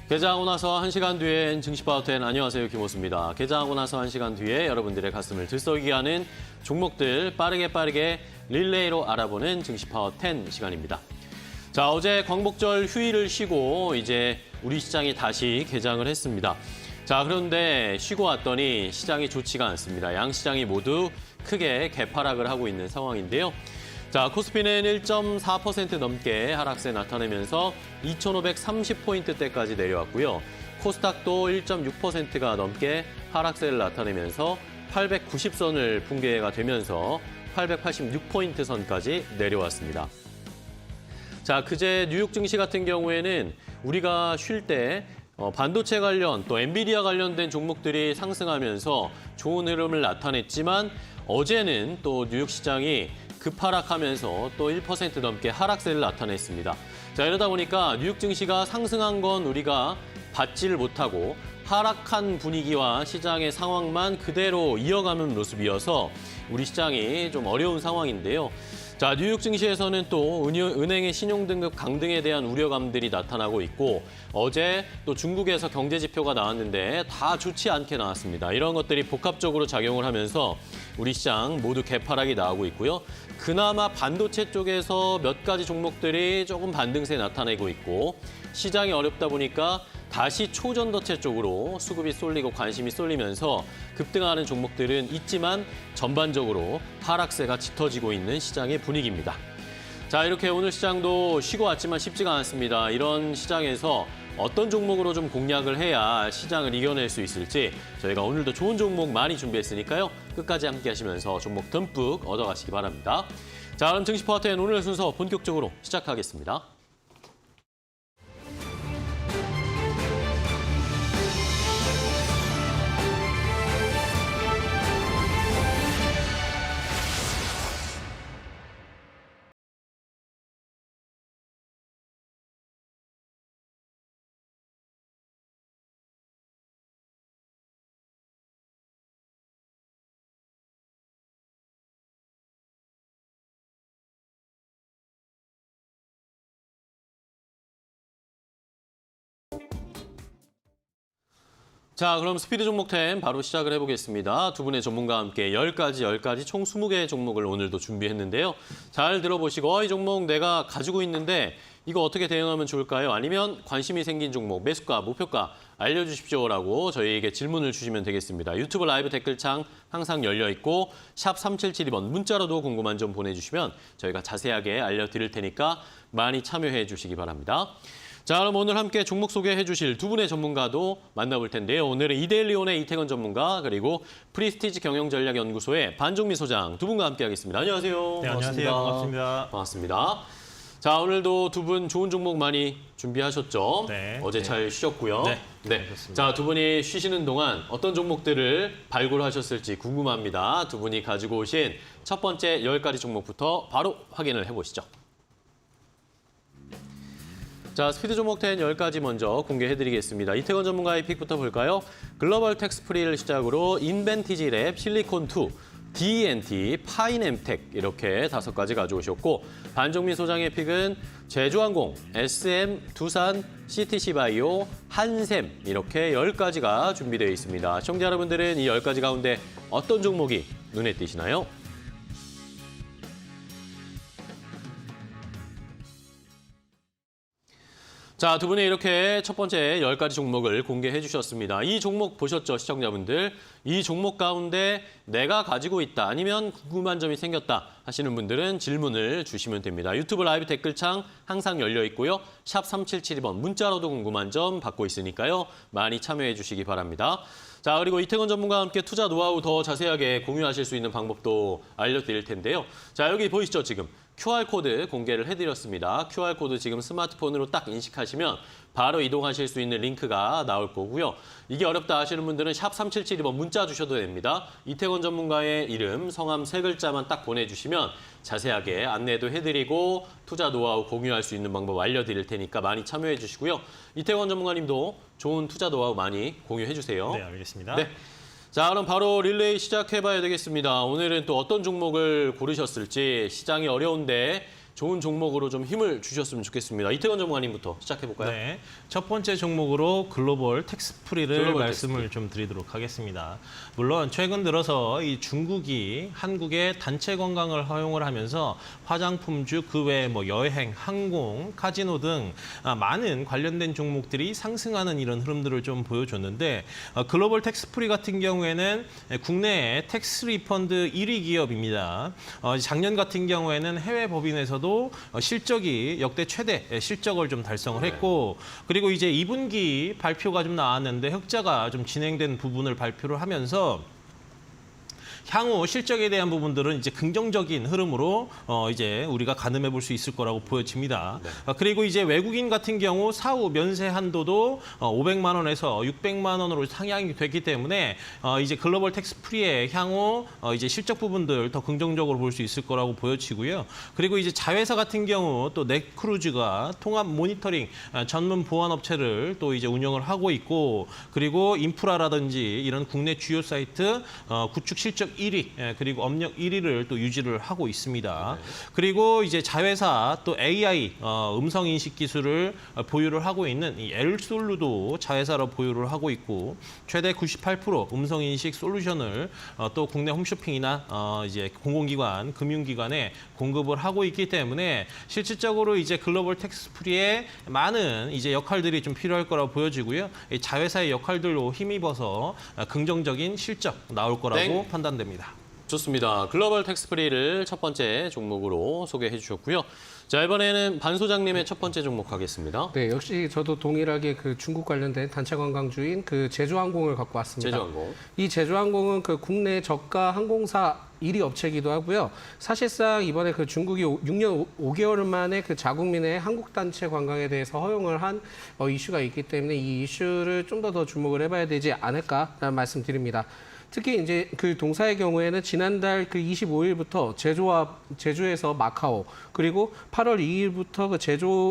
개장하고 나서 1시간 뒤엔 증시파워텐 안녕하세요, 김호수입니다. 개장하고 나서 1시간 뒤에 여러분들의 가슴을 들썩이게 하는 종목들 빠르게 릴레이로 알아보는 증시파워텐 시간입니다. 자, 어제 광복절 휴일을 쉬고 이제 우리 시장이 다시 개장을 했습니다. 자, 그런데 쉬고 왔더니 시장이 좋지가 않습니다. 양 시장이 모두 크게 개파락을 하고 있는 상황인데요. 자, 코스피는 1.4% 넘게 하락세 나타내면서 2,530포인트대까지 내려왔고요. 코스닥도 1.6%가 넘게 하락세를 나타내면서 890선을 붕괴가 되면서 886포인트 선까지 내려왔습니다. 자, 그제 뉴욕 증시 같은 경우에는 우리가 쉴 때 반도체 관련 또 엔비디아 관련된 종목들이 상승하면서 좋은 흐름을 나타냈지만 어제는 또 뉴욕 시장이 급하락하면서 또 1% 넘게 하락세를 나타냈습니다. 자, 이러다 보니까 뉴욕 증시가 상승한 건 우리가 받지를 못하고 하락한 분위기와 시장의 상황만 그대로 이어가는 모습이어서 우리 시장이 좀 어려운 상황인데요. 자, 뉴욕 증시에서는 또 은행의 신용등급 강등에 대한 우려감들이 나타나고 있고 어제 또 중국에서 경제 지표가 나왔는데 다 좋지 않게 나왔습니다. 이런 것들이 복합적으로 작용을 하면서 우리 시장 모두 개파락이 나오고 있고요. 그나마 반도체 쪽에서 몇 가지 종목들이 조금 반등세 나타내고 있고 시장이 어렵다 보니까 다시 초전도체 쪽으로 수급이 쏠리고 관심이 쏠리면서 급등하는 종목들은 있지만 전반적으로 하락세가 짙어지고 있는 시장의 분위기입니다. 자, 이렇게 오늘 시장도 쉬고 왔지만 쉽지가 않습니다. 이런 시장에서 어떤 종목으로 좀 공략을 해야 시장을 이겨낼 수 있을지 저희가 오늘도 좋은 종목 많이 준비했으니까요. 끝까지 함께 하시면서 종목 듬뿍 얻어가시기 바랍니다. 자, 그럼 증시파워텐 오늘 순서 본격적으로 시작하겠습니다. 자, 그럼 스피드 종목템 바로 시작을 해보겠습니다. 두 분의 전문가와 함께 10가지 총 20개의 종목을 오늘도 준비했는데요. 잘 들어보시고 이 종목 내가 가지고 있는데 이거 어떻게 대응하면 좋을까요? 아니면 관심이 생긴 종목, 매수가, 목표가 알려주십시오라고 저희에게 질문을 주시면 되겠습니다. 유튜브 라이브 댓글창 항상 열려있고 샵 3772번 문자로도 궁금한 점 보내주시면 저희가 자세하게 알려드릴 테니까 많이 참여해 주시기 바랍니다. 자, 그럼 오늘 함께 종목 소개해 주실 두 분의 전문가도 만나볼 텐데요. 오늘은 이데일리온의 이태건 전문가 그리고 프리스티지 경영전략연구소의 반종미 소장 두 분과 함께 하겠습니다. 안녕하세요. 네, 안녕하세요. 반갑습니다. 반갑습니다. 자, 오늘도 두 분 좋은 종목 많이 준비하셨죠? 네. 어제 잘 쉬셨고요. 네. 자, 두 분이 쉬시는 동안 어떤 종목들을 발굴하셨을지 궁금합니다. 두 분이 가지고 오신 첫 번째 10가지 종목부터 바로 확인을 해보시죠. 자, 스피드 종목텐 10가지 먼저 공개해드리겠습니다. 이태건 전문가의 픽부터 볼까요? 글로벌 텍스프리를 시작으로 인벤티지랩, 실리콘2, D&T, 파인엠텍 이렇게 5가지 가져오셨고 반종민 소장의 픽은 제주항공, SM, 두산, CTC바이오, 한샘 이렇게 10가지가 준비되어 있습니다. 시청자 여러분들은 이 10가지 가운데 어떤 종목이 눈에 띄시나요? 자, 두 분이 이렇게 첫 번째 10가지 종목을 공개해 주셨습니다. 이 종목 보셨죠, 시청자분들? 이 종목 가운데 내가 가지고 있다, 아니면 궁금한 점이 생겼다 하시는 분들은 질문을 주시면 됩니다. 유튜브 라이브 댓글창 항상 열려 있고요. 샵 3772번 문자로도 궁금한 점 받고 있으니까요. 많이 참여해 주시기 바랍니다. 자, 그리고 이태건 전문가와 함께 투자 노하우 더 자세하게 공유하실 수 있는 방법도 알려드릴 텐데요. 자, 여기 보이시죠, 지금? QR코드 공개를 해드렸습니다. QR코드 지금 스마트폰으로 딱 인식하시면 바로 이동하실 수 있는 링크가 나올 거고요. 이게 어렵다 하시는 분들은 샵 3772번 문자 주셔도 됩니다. 이태건 전문가의 이름, 성함 3글자만 딱 보내주시면 자세하게 안내도 해드리고 투자 노하우 공유할 수 있는 방법 알려드릴 테니까 많이 참여해 주시고요. 이태건 전문가님도 좋은 투자 노하우 많이 공유해 주세요. 네, 알겠습니다. 네. 자, 그럼 바로 릴레이 시작해봐야 되겠습니다. 오늘은 또 어떤 종목을 고르셨을지 시장이 어려운데 좋은 종목으로 좀 힘을 주셨으면 좋겠습니다. 이태건 전문가님부터 시작해볼까요? 네, 첫 번째 종목으로 글로벌 텍스프리를 글로벌 말씀을 텍스프리. 좀 드리도록 하겠습니다. 물론 최근 들어서 이 중국이 한국의 단체 관광을 허용을 하면서 화장품주 그 외에 뭐 여행, 항공, 카지노 등 많은 관련된 종목들이 상승하는 이런 흐름들을 좀 보여줬는데 글로벌 텍스프리 같은 경우에는 국내의 텍스 리펀드 1위 기업입니다. 작년 같은 경우에는 해외 법인에서도 실적이 역대 최대 실적을 좀 달성을 했고 그리고 이제 2분기 발표가 좀 나왔는데 흑자가 좀 진행된 부분을 발표를 하면서 향후 실적에 대한 부분들은 이제 긍정적인 흐름으로 이제 우리가 가늠해 볼 수 있을 거라고 보여집니다. 네. 그리고 이제 외국인 같은 경우 사후 면세 한도도 500만 원에서 600만 원으로 상향이 됐기 때문에 이제 글로벌 텍스프리의 향후 이제 실적 부분들 더 긍정적으로 볼 수 있을 거라고 보여지고요. 그리고 이제 자회사 같은 경우 또 넷크루즈가 통합 모니터링 전문 보안 업체를 또 이제 운영을 하고 있고 그리고 인프라라든지 이런 국내 주요 사이트 구축 실적 1위 그리고 업력 1위를 또 유지를 하고 있습니다. 그리고 이제 자회사 또 AI 음성 인식 기술을 보유를 하고 있는 이 엘솔루도 자회사로 보유를 하고 있고 최대 98% 음성 인식 솔루션을 또 국내 홈쇼핑이나 이제 공공기관, 금융기관에 공급을 하고 있기 때문에 실질적으로 이제 글로벌 텍스프리에 많은 이제 역할들이 좀 필요할 거라고 보여지고요. 이 자회사의 역할들로 힘입어서 긍정적인 실적 나올 거라고 판단됩니다. 좋습니다. 글로벌 텍스프리를 첫 번째 종목으로 소개해 주셨고요. 자, 이번에는 반 소장님의 첫 번째 종목 하겠습니다. 네, 역시 저도 동일하게 그 중국 관련된 단체 관광주인 그 제주항공을 갖고 왔습니다. 제주항공. 이 제주항공은 그 국내 저가 항공사 1위 업체이기도 하고요. 사실상 이번에 그 중국이 6년 5개월 만에 그 자국민의 한국 단체 관광에 대해서 허용을 한 이슈가 있기 때문에 이 이슈를 좀 더 주목을 해봐야 되지 않을까라는 말씀드립니다. 특히 이제 그 동사의 경우에는 지난달 그 25일부터 제주에서 마카오 그리고 8월 2일부터 그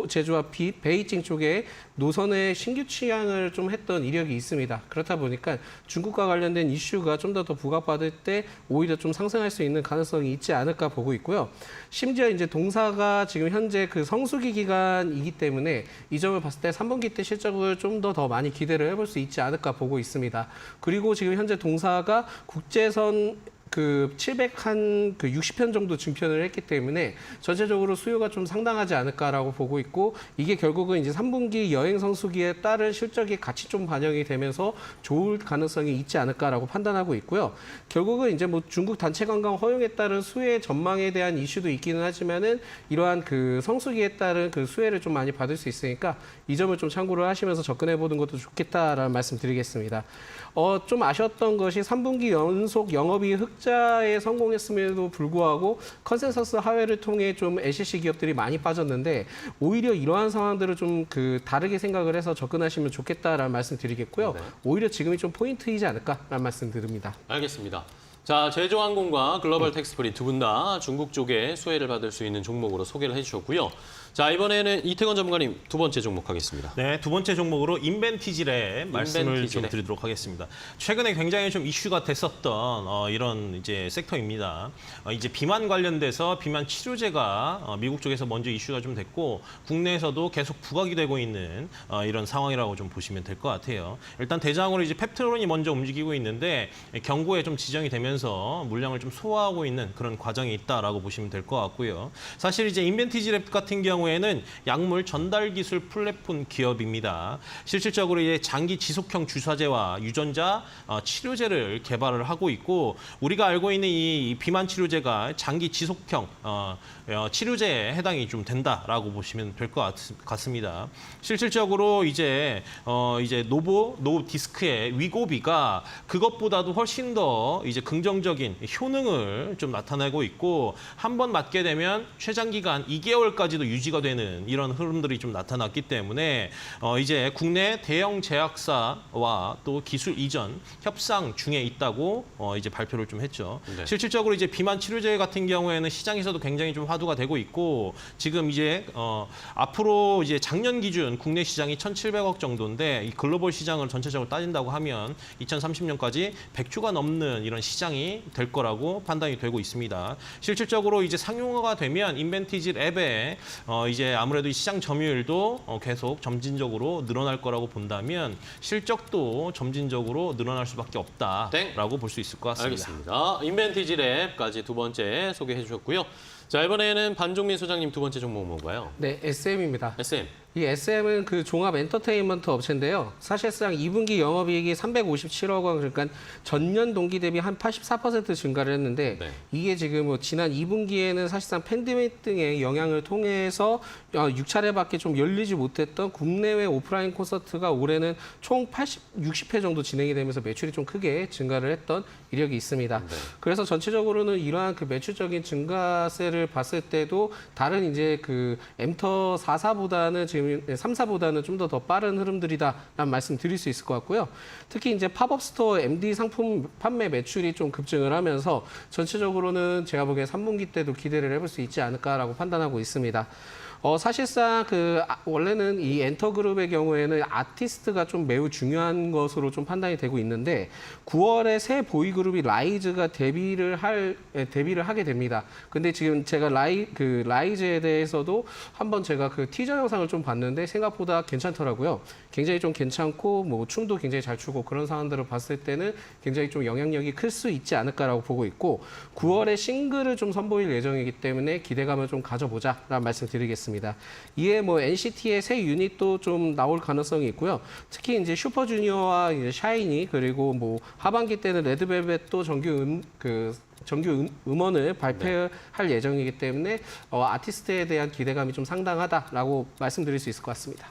제주와 베이징 쪽에 노선의 신규 취항을 좀 했던 이력이 있습니다. 그렇다 보니까 중국과 관련된 이슈가 좀 더 부각받을 때 오히려 좀 상승할 수 있는 가능성이 있지 않을까 보고 있고요. 심지어 이제 동사가 지금 현재 그 성수기 기간이기 때문에 이 점을 봤을 때 3분기 때 실적을 좀 더 많이 기대를 해볼 수 있지 않을까 보고 있습니다. 그리고 지금 현재 동사가 국제선 그 60편 정도 증편을 했기 때문에 전체적으로 수요가 좀 상당하지 않을까라고 보고 있고 이게 결국은 이제 3분기 여행 성수기에 따른 실적이 같이 좀 반영이 되면서 좋을 가능성이 있지 않을까라고 판단하고 있고요. 결국은 이제 뭐 중국 단체 관광 허용에 따른 수혜 전망에 대한 이슈도 있기는 하지만은 이러한 그 성수기에 따른 그 수혜를 좀 많이 받을 수 있으니까 이 점을 좀 참고를 하시면서 접근해 보는 것도 좋겠다라는 말씀 드리겠습니다. 좀 아쉬웠던 것이 3분기 연속 영업이익 흑자에 성공했음에도 불구하고 컨센서스 하회를 통해 좀 LCC 기업들이 많이 빠졌는데 오히려 이러한 상황들을 좀 그 다르게 생각을 해서 접근하시면 좋겠다라는 말씀 드리겠고요. 네. 오히려 지금이 좀 포인트이지 않을까라는 말씀 드립니다. 알겠습니다. 자, 제주항공과 글로벌 텍스프리 두 분 다 중국 쪽에 수혜를 받을 수 있는 종목으로 소개를 해주셨고요. 자, 이번에는 이태건 전문가님 두 번째 종목 하겠습니다. 네, 두 번째 종목으로 인벤티질의 말씀을 좀 드리도록 하겠습니다. 최근에 굉장히 좀 이슈가 됐었던 이런 이제 섹터입니다. 이제 비만 관련돼서 비만 치료제가 미국 쪽에서 먼저 이슈가 좀 됐고 국내에서도 계속 부각이 되고 있는 이런 상황이라고 좀 보시면 될 것 같아요. 일단 대장으로 이제 펩트론이 먼저 움직이고 있는데 경고에 좀 지정이 되면서 물량을 좀 소화하고 있는 그런 과정이 있다라고 보시면 될 것 같고요. 사실 이제 인벤티질랩 같은 경우에는 약물 전달 기술 플랫폼 기업입니다. 실질적으로 이제 장기 지속형 주사제와 유전자 치료제를 개발을 하고 있고 우리가 알고 있는 이 비만 치료제가 장기 지속형 치료제에 해당이 좀 된다라고 보시면 될 것 같습니다. 실질적으로 이제 노보디스크의 위고비가 그것보다도 훨씬 더 이제 긍정적인 효능을 좀 나타내고 있고 한 번 맞게 되면 최장기간 2개월까지도 유지가 유지가 되는 이런 흐름들이 좀 나타났기 때문에 이제 국내 대형 제약사와 또 기술 이전 협상 중에 있다고 이제 발표를 좀 했죠. 네. 실질적으로 이제 비만 치료제 같은 경우에는 시장에서도 굉장히 좀 화두가 되고 있고 지금 이제 앞으로 이제 작년 기준 국내 시장이 1,700억 정도인데 이 글로벌 시장을 전체적으로 따진다고 하면 2030년까지 100조가 넘는 이런 시장이 될 거라고 판단이 되고 있습니다. 실질적으로 이제 상용화가 되면 인벤티지 앱에 이제 아무래도 이 시장 점유율도 계속 점진적으로 늘어날 거라고 본다면 실적도 점진적으로 늘어날 수밖에 없다라고 볼 수 있을 것 같습니다. 알겠습니다. 인벤티지 랩까지 두 번째 소개해 주셨고요. 자, 이번에는 반종민 소장님 두 번째 종목 뭔가요? 네, SM입니다. SM. 이 SM은 그 종합 엔터테인먼트 업체인데요. 사실상 2분기 영업이익이 357억 원, 그러니까 전년 동기 대비 한 84% 증가를 했는데 네. 이게 지금 뭐 지난 2분기에는 사실상 팬데믹 등의 영향을 통해서 6차례밖에 좀 열리지 못했던 국내외 오프라인 콘서트가 올해는 총 60회 정도 진행이 되면서 매출이 좀 크게 증가를 했던 이력이 있습니다. 네. 그래서 전체적으로는 이러한 그 매출적인 증가세를 봤을 때도 다른 이제 그 엠터 4사보다는 지금 3사보다는 좀 더 빠른 흐름들이다라는 말씀 드릴 수 있을 것 같고요. 특히 이제 팝업 스토어 MD 상품 판매 매출이 좀 급증을 하면서 전체적으로는 제가 보기에 3분기 때도 기대를 해볼 수 있지 않을까라고 판단하고 있습니다. 사실상 원래는 이 엔터그룹의 경우에는 아티스트가 좀 매우 중요한 것으로 좀 판단이 되고 있는데 9월에 새 보이그룹이 라이즈가 데뷔를 하게 됩니다. 근데 지금 제가 라이즈에 대해서도 한번 제가 그 티저 영상을 좀 봤는데 생각보다 괜찮더라고요. 굉장히 좀 괜찮고 뭐 춤도 굉장히 잘 추고 그런 상황들을 봤을 때는 굉장히 좀 영향력이 클 수 있지 않을까라고 보고 있고 9월에 싱글을 좀 선보일 예정이기 때문에 기대감을 좀 가져보자라는 말씀 드리겠습니다. 이에 뭐 NCT의 새 유닛도 좀 나올 가능성이 있고요. 특히 이제 슈퍼주니어와 이제 샤이니 그리고 뭐 하반기 때는 레드벨벳도 정규 음원을 발표할 예정이기 때문에 아티스트에 대한 기대감이 좀 상당하다라고 말씀드릴 수 있을 것 같습니다.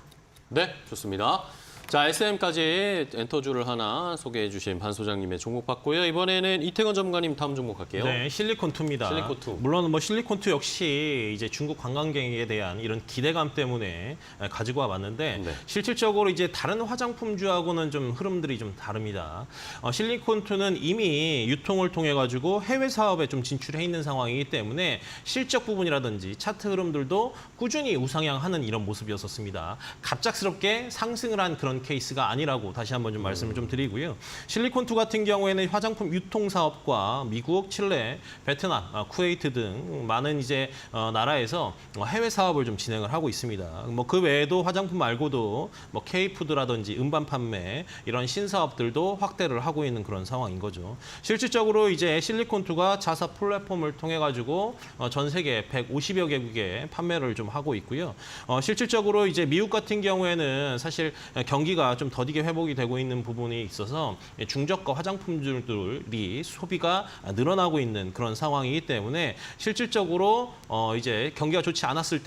네, 좋습니다. 자, SM까지 엔터주를 하나 소개해 주신 반 소장님의 종목 봤고요. 이번에는 이태건 전문가님 다음 종목 할게요. 네, 실리콘2입니다. 실리콘2. 물론 뭐 실리콘2 역시 이제 중국 관광객에 대한 이런 기대감 때문에 가지고 와봤는데 네. 실질적으로 이제 다른 화장품주하고는 좀 흐름들이 좀 다릅니다. 실리콘2는 이미 유통을 통해 가지고 해외 사업에 좀 진출해 있는 상황이기 때문에 실적 부분이라든지 차트 흐름들도 꾸준히 우상향하는 이런 모습이었었습니다. 갑작스럽게 상승을 한 그런 케이스가 아니라고 다시 한번 좀 말씀을 좀 드리고요. 실리콘2 같은 경우에는 화장품 유통 사업과 미국, 칠레, 베트남, 쿠웨이트 등 많은 이제 나라에서 해외 사업을 좀 진행을 하고 있습니다. 뭐 그 외에도 화장품 말고도 뭐 K푸드라든지 음반 판매 이런 신사업들도 확대를 하고 있는 그런 상황인 거죠. 실질적으로 이제 실리콘2가 자사 플랫폼을 통해 가지고 전 세계 150여 개국에 판매를 좀 하고 있고요. 실질적으로 이제 미국 같은 경우에는 사실 경기가 좀 더디게 회복이 되고 있는 부분이 있어서 중저가 화장품들이 소비가 늘어나고 있는 그런 상황이기 때문에 실질적으로 이제 경기가 좋지 않았을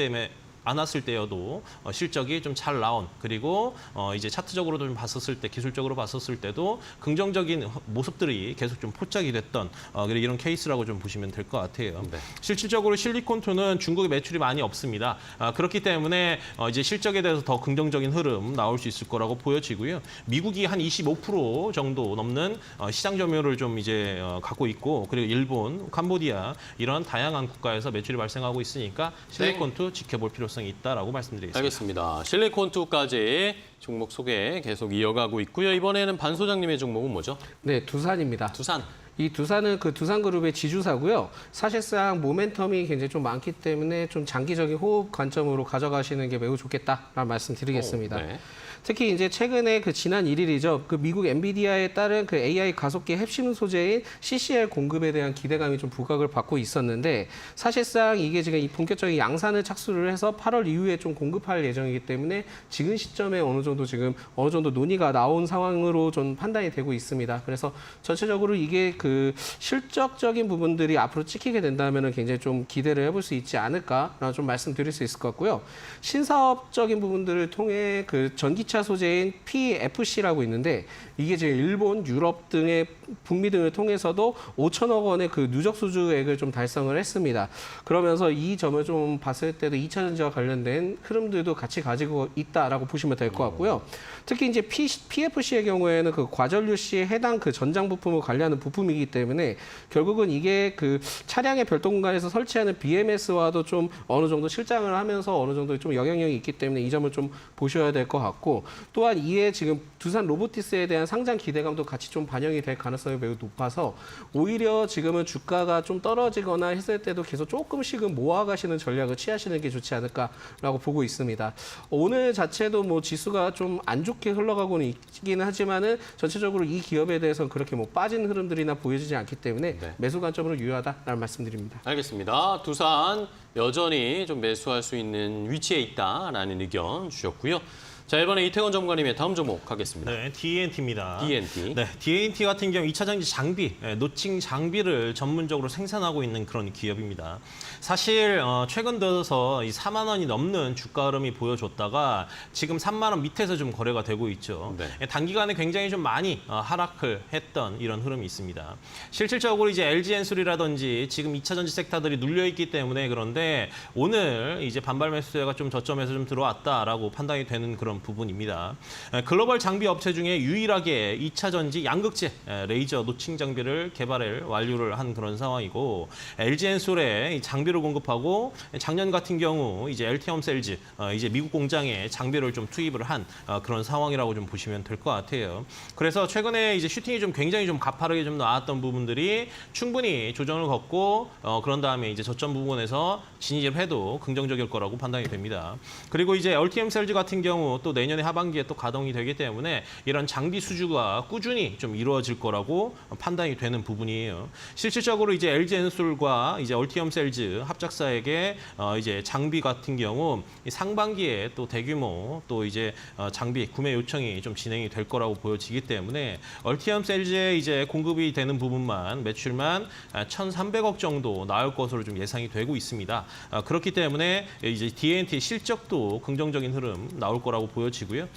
때여도 실적이 좀 잘 나온 그리고 이제 차트적으로도 좀 봤었을 때 기술적으로 봤었을 때도 긍정적인 모습들이 계속 좀 포착이 됐던 이런 케이스라고 좀 보시면 될 것 같아요. 네. 실질적으로 실리콘2는 중국에 매출이 많이 없습니다. 그렇기 때문에 이제 실적에 대해서 더 긍정적인 흐름 나올 수 있을 거라고 보여지고요. 미국이 한 25% 정도 넘는 시장 점유율을 좀 이제 갖고 있고 그리고 일본, 캄보디아 이런 다양한 국가에서 매출이 발생하고 있으니까 실리콘2 지켜볼 필요성이 있다라고 말씀드리겠습니다. 알겠습니다. 실리콘2까지 종목 소개 계속 이어가고 있고요. 이번에는 반 소장님의 종목은 뭐죠? 네, 두산입니다. 두산. 이 두산은 그 두산그룹의 지주사고요. 사실상 모멘텀이 굉장히 좀 많기 때문에 좀 장기적인 호흡 관점으로 가져가시는 게 매우 좋겠다라는 말씀 드리겠습니다. 네. 특히 이제 최근에 그 지난 1일이죠. 그 미국 엔비디아에 따른 그 AI 가속기 핵심 소재인 CCL 공급에 대한 기대감이 좀 부각을 받고 있었는데 사실상 이게 지금 이 본격적인 양산을 착수를 해서 8월 이후에 좀 공급할 예정이기 때문에 지금 시점에 어느 정도 정도 지금 어느 정도 논의가 나온 상황으로 좀 판단이 되고 있습니다. 그래서 전체적으로 이게 그 실적적인 부분들이 앞으로 찍히게 된다면은 굉장히 좀 기대를 해볼 수 있지 않을까라고 좀 말씀드릴 수 있을 것 같고요. 신사업적인 부분들을 통해 그 전기차 소재인 PFC라고 있는데 이게 지금 일본, 유럽 등의 북미 등을 통해서도 5천억 원의 그 누적 수주액을 좀 달성을 했습니다. 그러면서 이 점을 좀 봤을 때도 2차 전지와 관련된 흐름들도 같이 가지고 있다라고 보시면 될 것 같고요. 특히 이제 PFC의 경우에는 그 과전류시에 해당 그 전장 부품을 관리하는 부품이기 때문에 결국은 이게 그 차량의 별도 공간에서 설치하는 BMS와도 좀 어느 정도 실장을 하면서 어느 정도 좀 영향력이 있기 때문에 이 점을 좀 보셔야 될 것 같고 또한 이에 지금 두산 로보티스에 대한 상장 기대감도 같이 좀 반영이 될 가능성이 매우 높아서 오히려 지금은 주가가 좀 떨어지거나 했을 때도 계속 조금씩은 모아가시는 전략을 취하시는 게 좋지 않을까라고 보고 있습니다. 오늘 자체도 뭐 지수가 좀 안 좋게 흘러가고는 있기는 하지만은 전체적으로 이 기업에 대해서는 그렇게 뭐 빠진 흐름들이나 보여지지 않기 때문에 네. 매수 관점으로 유효하다라는 말씀드립니다. 알겠습니다. 두산 여전히 좀 매수할 수 있는 위치에 있다라는 의견 주셨고요. 자, 이번에 이태원 전문가님의 다음 종목 가겠습니다. 네, D&T입니다. D&T. 네, D&T 같은 경우 2차 전지 장비, 노칭 장비를 전문적으로 생산하고 있는 그런 기업입니다. 사실 최근 들어서 이 4만 원이 넘는 주가 흐름이 보여줬다가 지금 3만 원 밑에서 좀 거래가 되고 있죠. 네. 단기간에 굉장히 좀 많이 하락을 했던 이런 흐름이 있습니다. 실질적으로 이제 LG엔솔이라든지 지금 2차 전지 섹터들이 눌려 있기 때문에 그런데 오늘 이제 반발 매수세가 좀 저점에서 좀 들어왔다라고 판단이 되는 그런 부분입니다. 글로벌 장비 업체 중에 유일하게 2차 전지 양극재 레이저 노칭 장비를 개발을 완료를 한 그런 상황이고 LG엔솔에 장비를 공급하고 작년 같은 경우 이제 LT홈셀즈 이제 미국 공장에 장비를 좀 투입을 한 그런 상황이라고 좀 보시면 될 것 같아요. 그래서 최근에 이제 슈팅이 좀 굉장히 좀 가파르게 좀 나왔던 부분들이 충분히 조정을 걷고 그런 다음에 이제 저점 부분에서 진입을 해도 긍정적일 거라고 판단이 됩니다. 그리고 이제 LT홈셀즈 같은 경우 또 내년에 하반기에 또 가동이 되기 때문에 이런 장비 수주가 꾸준히 좀 이루어질 거라고 판단이 되는 부분이에요. 실질적으로 이제 LG엔솔과 이제 얼티엄셀즈 합작사에게 이제 장비 같은 경우 상반기에 또 대규모 또 이제 장비 구매 요청이 좀 진행이 될 거라고 보여지기 때문에 얼티엄셀즈에 이제 공급이 되는 부분만 매출만 1,300억 정도 나올 것으로 좀 예상이 되고 있습니다. 그렇기 때문에 이제 D&T 실적도 긍정적인 흐름 나올 거라고 보여지고요.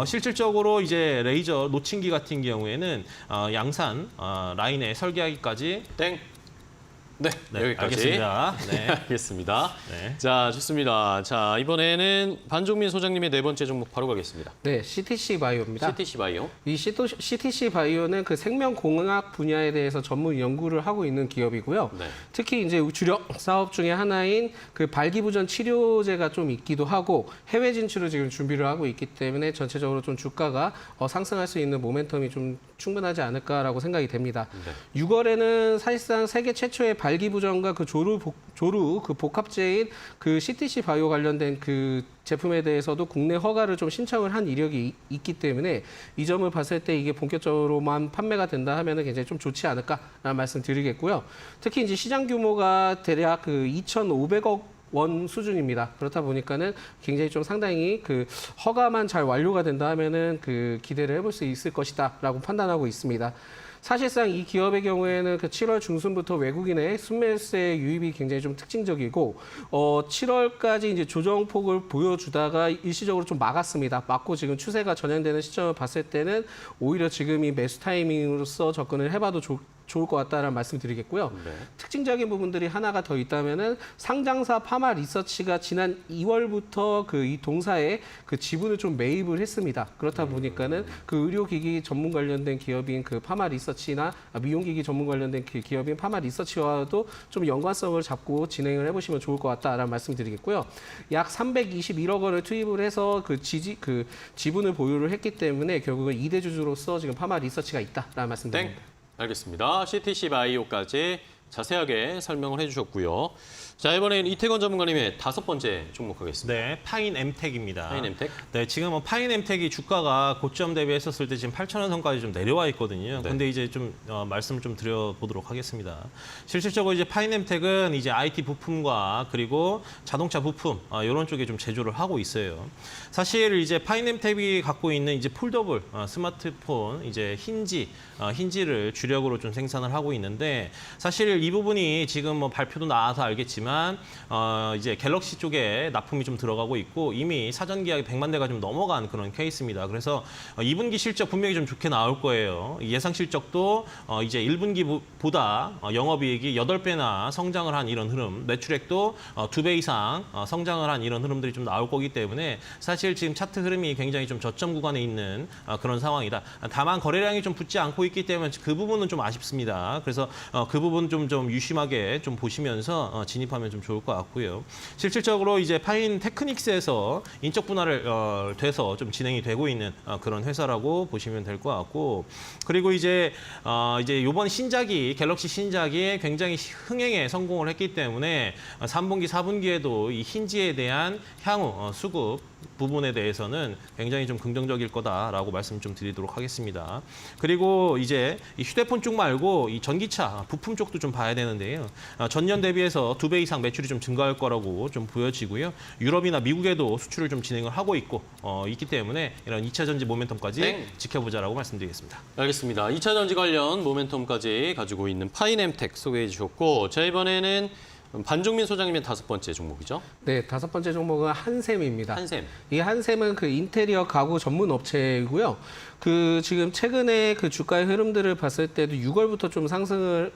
실질적으로 이제 레이저 노칭기 같은 경우에는 양산 라인에 설계하기까지 땡. 네, 네, 여기까지. 알겠습니다. 네. 알겠습니다. 네. 자, 좋습니다. 자, 이번에는 반종민 소장님의 네 번째 종목 바로 가겠습니다. 네, CTC 바이오입니다. CTC 바이오. 이 CTC 바이오는 그 생명공학 분야에 대해서 전문 연구를 하고 있는 기업이고요. 네. 특히 이제 주력 사업 중에 하나인 그 발기부전 치료제가 좀 있기도 하고 해외 진출을 지금 준비를 하고 있기 때문에 전체적으로 좀 주가가 상승할 수 있는 모멘텀이 좀 충분하지 않을까라고 생각이 됩니다. 네. 6월에는 사실상 세계 최초의 발기부전과 그 조루 그 복합제인 그 CTC 바이오 관련된 그 제품에 대해서도 국내 허가를 좀 신청을 한 이력이 있기 때문에 이 점을 봤을 때 이게 본격적으로만 판매가 된다 하면은 굉장히 좀 좋지 않을까라는 말씀 드리겠고요. 특히 이제 시장 규모가 대략 그 2,500억 원 수준입니다. 그렇다 보니까는 굉장히 좀 상당히 그 허가만 잘 완료가 된다 하면은 그 기대를 해볼 수 있을 것이다라고 판단하고 있습니다. 사실상 이 기업의 경우에는 그 7월 중순부터 외국인의 순매수세 유입이 굉장히 좀 특징적이고 7월까지 이제 조정폭을 보여주다가 일시적으로 좀 막았습니다. 막고 지금 추세가 전환되는 시점을 봤을 때는 오히려 지금 이 매수 타이밍으로서 접근을 해봐도 좋을 것 같다라는 말씀드리겠고요. 네. 특징적인 부분들이 하나가 더 있다면은 상장사 파마 리서치가 지난 2월부터 그 이 동사에 그 지분을 좀 매입을 했습니다. 그렇다 보니까는 그 의료기기 전문 관련된 기업인 그 파마 리서치나 미용기기 전문 관련된 그 기업인 파마 리서치와도 좀 연관성을 잡고 진행을 해보시면 좋을 것 같다라는 말씀드리겠고요. 약 321억 원을 투입을 해서 그 지분을 보유를 했기 때문에 결국은 2대 주주로서 지금 파마 리서치가 있다라는 말씀드립니다. 알겠습니다. CTC 바이오까지 자세하게 설명을 해주셨고요. 자, 이번엔 이태건 전문가님의 5번째 종목 하겠습니다. 네, 파인 엠텍입니다. 파인 엠텍. 네, 지금 파인 엠텍이 주가가 고점 대비했었을 때 지금 8,000원 선까지 좀 내려와 있거든요. 네. 근데 이제 좀 말씀을 좀 드려보도록 하겠습니다. 실질적으로 이제 파인 엠텍은 이제 IT 부품과 그리고 자동차 부품 이런 쪽에 좀 제조를 하고 있어요. 사실 이제 파인 엠텍이 갖고 있는 이제 폴더블 스마트폰 이제 힌지를 주력으로 좀 생산을 하고 있는데 사실 이 부분이 지금 뭐 발표도 나와서 알겠지만 이제 갤럭시 쪽에 납품이 좀 들어가고 있고 이미 사전 계약이 100만 대가 좀 넘어간 그런 케이스입니다. 그래서 2분기 실적 분명히 좀 좋게 나올 거예요. 예상 실적도 이제 1분기보다 영업이익이 8배나 성장을 한 이런 흐름, 매출액도 2배 이상 성장을 한 이런 흐름들이 좀 나올 거기 때문에 사실 지금 차트 흐름이 굉장히 좀 저점 구간에 있는 그런 상황이다. 다만 거래량이 좀 붙지 않고 있기 때문에 그 부분은 좀 아쉽습니다. 그래서 그 부분 좀 유심하게 좀 보시면서 진입하면 좀 좋을 것 같고요. 실질적으로 이제 파인 테크닉스에서 인적 분할을 돼서 좀 진행이 되고 있는 그런 회사라고 보시면 될 것 같고 그리고 이제 이번 신작이 갤럭시 신작이 굉장히 흥행에 성공을 했기 때문에 3분기, 4분기에도 이 힌지에 대한 향후 수급 부분에 대해서는 굉장히 좀 긍정적일 거다라고 말씀 좀 드리도록 하겠습니다. 그리고 이제 이 휴대폰 쪽 말고 이 전기차 부품 쪽도 좀 봐야 되는데요. 전년 대비해서 2배 이상 매출이 좀 증가할 거라고 좀 보여지고요. 유럽이나 미국에도 수출을 좀 진행을 하고 있기 때문에 이런 2차 전지 모멘텀까지 지켜보자라고 말씀드리겠습니다. 알겠습니다. 2차 전지 관련 모멘텀까지 가지고 있는 파인엠텍 소개해 주셨고 자, 이번에는 반종민 소장님의 5번째 종목이죠. 네, 5번째 종목은 한샘입니다. 한샘. 이 한샘은 그 인테리어 가구 전문 업체이고요. 지금 최근에 그 주가의 흐름들을 봤을 때도 6월부터 좀 상승을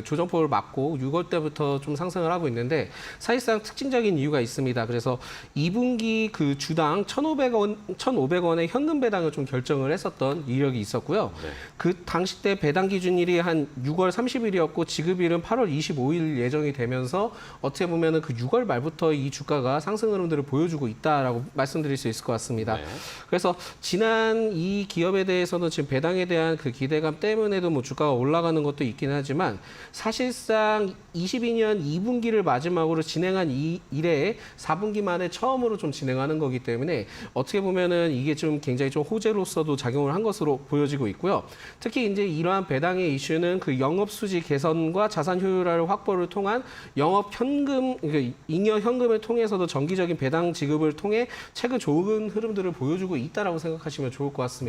조정폭을 맞고 6월 때부터 좀 상승을 하고 있는데 사실상 특징적인 이유가 있습니다. 그래서 2분기 그 주당 1,500원의 현금 배당을 좀 결정을 했었던 이력이 있었고요. 네. 그 당시 때 배당 기준일이 한 6월 30일이었고 지급일은 8월 25일 예정이 되면서 어떻게 보면은 그 6월 말부터 이 주가가 상승 흐름들을 보여주고 있다라고 말씀드릴 수 있을 것 같습니다. 네. 그래서 지난 이 기업에 대해서는 지금 배당에 대한 그 기대감 때문에도 뭐 주가가 올라가는 것도 있긴 하지만 사실상 22년 2분기를 마지막으로 진행한 이래에 4분기 만에 처음으로 좀 진행하는 거기 때문에 어떻게 보면은 이게 좀 굉장히 좀 호재로서도 작용을 한 것으로 보여지고 있고요. 특히 이제 이러한 배당의 이슈는 그 영업 수지 개선과 자산 효율화를 확보를 통한 영업 현금, 그러니까 잉여 현금을 통해서도 정기적인 배당 지급을 통해 최근 좋은 흐름들을 보여주고 있다라고 생각하시면 좋을 것 같습니다.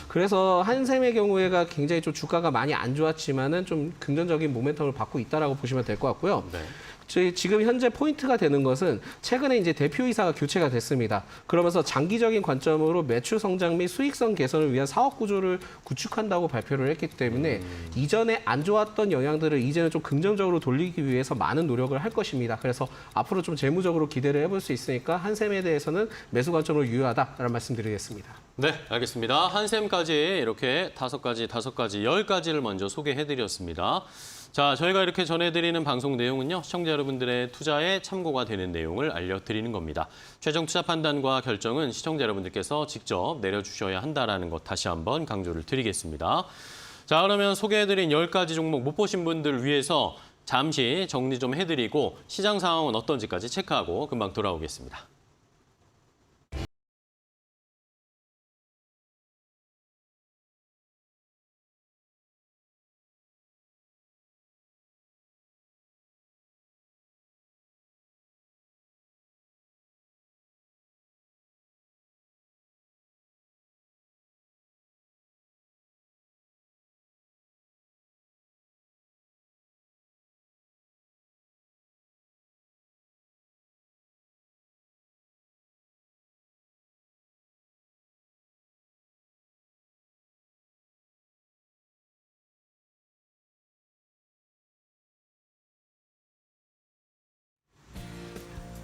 그래서 한샘의 경우에가 굉장히 좀 주가가 많이 안 좋았지만은 좀 긍정적인 모멘텀을 받고 있다라고 보시면 될 것 같고요. 네. 지금 현재 포인트가 되는 것은 최근에 이제 대표이사가 교체가 됐습니다. 그러면서 장기적인 관점으로 매출 성장 및 수익성 개선을 위한 사업 구조를 구축한다고 발표를 했기 때문에 이전에 안 좋았던 영향들을 이제는 좀 긍정적으로 돌리기 위해서 많은 노력을 할 것입니다. 그래서 앞으로 좀 재무적으로 기대를 해볼 수 있으니까 한샘에 대해서는 매수 관점으로 유효하다라는 말씀드리겠습니다. 네, 알겠습니다. 한샘까지 이렇게 5가지, 10가지를 먼저 소개해드렸습니다. 자, 저희가 이렇게 전해드리는 방송 내용은요, 시청자 여러분들의 투자에 참고가 되는 내용을 알려드리는 겁니다. 최종 투자 판단과 결정은 시청자 여러분들께서 직접 내려주셔야 한다는 것 다시 한번 강조를 드리겠습니다. 자, 그러면 소개해드린 10가지 종목 못 보신 분들 위해서 잠시 정리 좀 해드리고 시장 상황은 어떤지까지 체크하고 금방 돌아오겠습니다.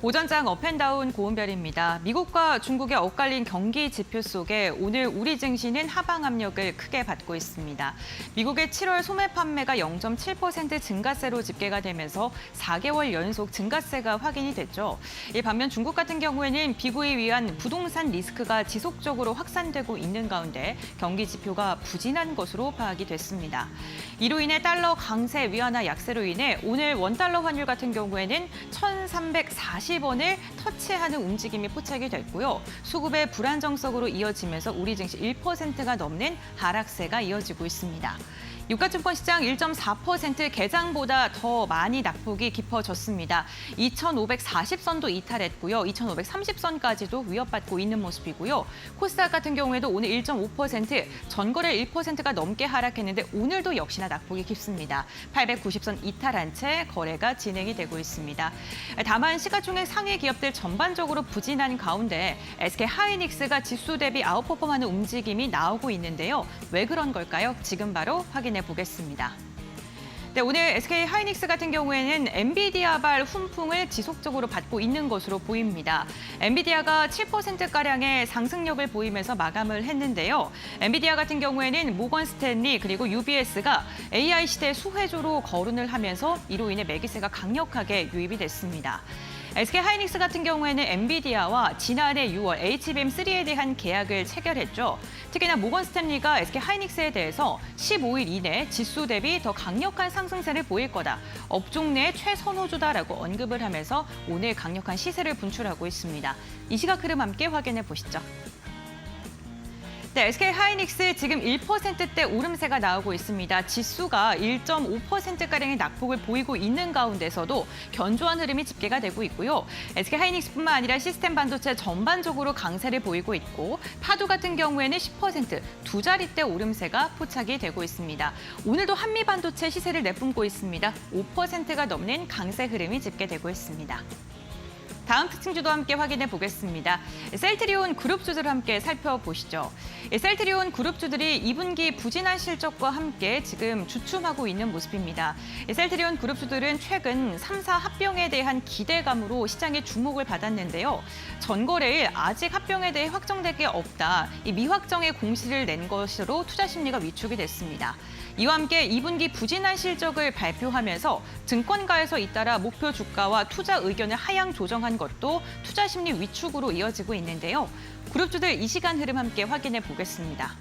오전장 업앤다운 고은별입니다. 미국과 중국의 엇갈린 경기 지표 속에 오늘 우리 증시는 하방 압력을 크게 받고 있습니다. 미국의 7월 소매 판매가 0.7% 증가세로 집계가 되면서 4개월 연속 증가세가 확인이 됐죠. 반면 중국 같은 경우에는 비구에 위한 부동산 리스크가 지속적으로 확산되고 있는 가운데 경기 지표가 부진한 것으로 파악이 됐습니다. 이로 인해 달러 강세, 위안화 약세로 인해 오늘 원달러 환율 같은 경우에는 1,340원을 터치하는 움직임이 포착이 됐고요. 수급의 불안정성으로 이어지면서 우리 증시 1%가 넘는 하락세가 이어지고 있습니다. 유가증권 시장 1.4% 개장보다 더 많이 낙폭이 깊어졌습니다. 2,540선도 이탈했고요. 2,530선까지도 위협받고 있는 모습이고요. 코스닥 같은 경우에도 오늘 1.5%, 전거래 1%가 넘게 하락했는데 오늘도 역시나 낙폭이 깊습니다. 890선 이탈한 채 거래가 진행이 되고 있습니다. 다만 시가총액 상위 기업들 전반적으로 부진한 가운데 SK하이닉스가 지수 대비 아웃퍼폼하는 움직임이 나오고 있는데요. 왜 그런 걸까요? 지금 바로 확인해 보겠습니다. 네, 오늘 SK하이닉스 같은 경우에는 엔비디아발 훈풍을 지속적으로 받고 있는 것으로 보입니다. 엔비디아가 7%가량의 상승력을 보이면서 마감을 했는데요. 엔비디아 같은 경우에는 모건 스탠리 그리고 UBS가 AI 시대 수혜주로 거론을 하면서 이로 인해 매기세가 강력하게 유입이 됐습니다. SK하이닉스 같은 경우에는 엔비디아와 지난해 6월 HBM3에 대한 계약을 체결했죠. 특히나 모건 스탠리가 SK하이닉스에 대해서 15일 이내 지수 대비 더 강력한 상승세를 보일 거다. 업종 내 최선호주다라고 언급을 하면서 오늘 강력한 시세를 분출하고 있습니다. 이 시각 흐름 함께 확인해 보시죠. 네, SK하이닉스 지금 1%대 오름세가 나오고 있습니다. 지수가 1.5%가량의 낙폭을 보이고 있는 가운데서도 견조한 흐름이 집계가 되고 있고요. SK하이닉스뿐만 아니라 시스템 반도체 전반적으로 강세를 보이고 있고 파도 같은 경우에는 10%, 두 자릿대 오름세가 포착이 되고 있습니다. 오늘도 한미 반도체 시세를 내뿜고 있습니다. 5%가 넘는 강세 흐름이 집계되고 있습니다. 다음 특징주도 함께 확인해 보겠습니다. 셀트리온 그룹주들을 함께 살펴보시죠. 셀트리온 그룹주들이 2분기 부진한 실적과 함께 지금 주춤하고 있는 모습입니다. 셀트리온 그룹주들은 최근 3사 합병에 대한 기대감으로 시장의 주목을 받았는데요. 전거래일 아직 합병에 대해 확정된 게 없다. 이 미확정의 공시를 낸 것으로 투자 심리가 위축이 됐습니다. 이와 함께 2분기 부진한 실적을 발표하면서 증권가에서 잇따라 목표 주가와 투자 의견을 하향 조정한 것도 투자 심리 위축으로 이어지고 있는데요. 그룹주들 이 시간 흐름 함께 확인해 보겠습니다.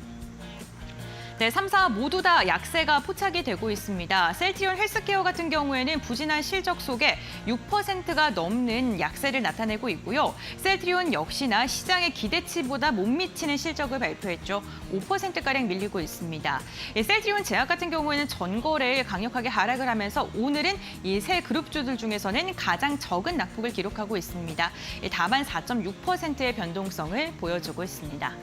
네, 3사 모두 다 약세가 포착이 되고 있습니다. 셀트리온 헬스케어 같은 경우에는 부진한 실적 속에 6%가 넘는 약세를 나타내고 있고요. 셀트리온 역시나 시장의 기대치보다 못 미치는 실적을 발표했죠. 5%가량 밀리고 있습니다. 셀트리온 제약 같은 경우에는 전거래일 강력하게 하락을 하면서 오늘은 이 세 그룹주들 중에서는 가장 적은 낙폭을 기록하고 있습니다. 다만 4.6%의 변동성을 보여주고 있습니다.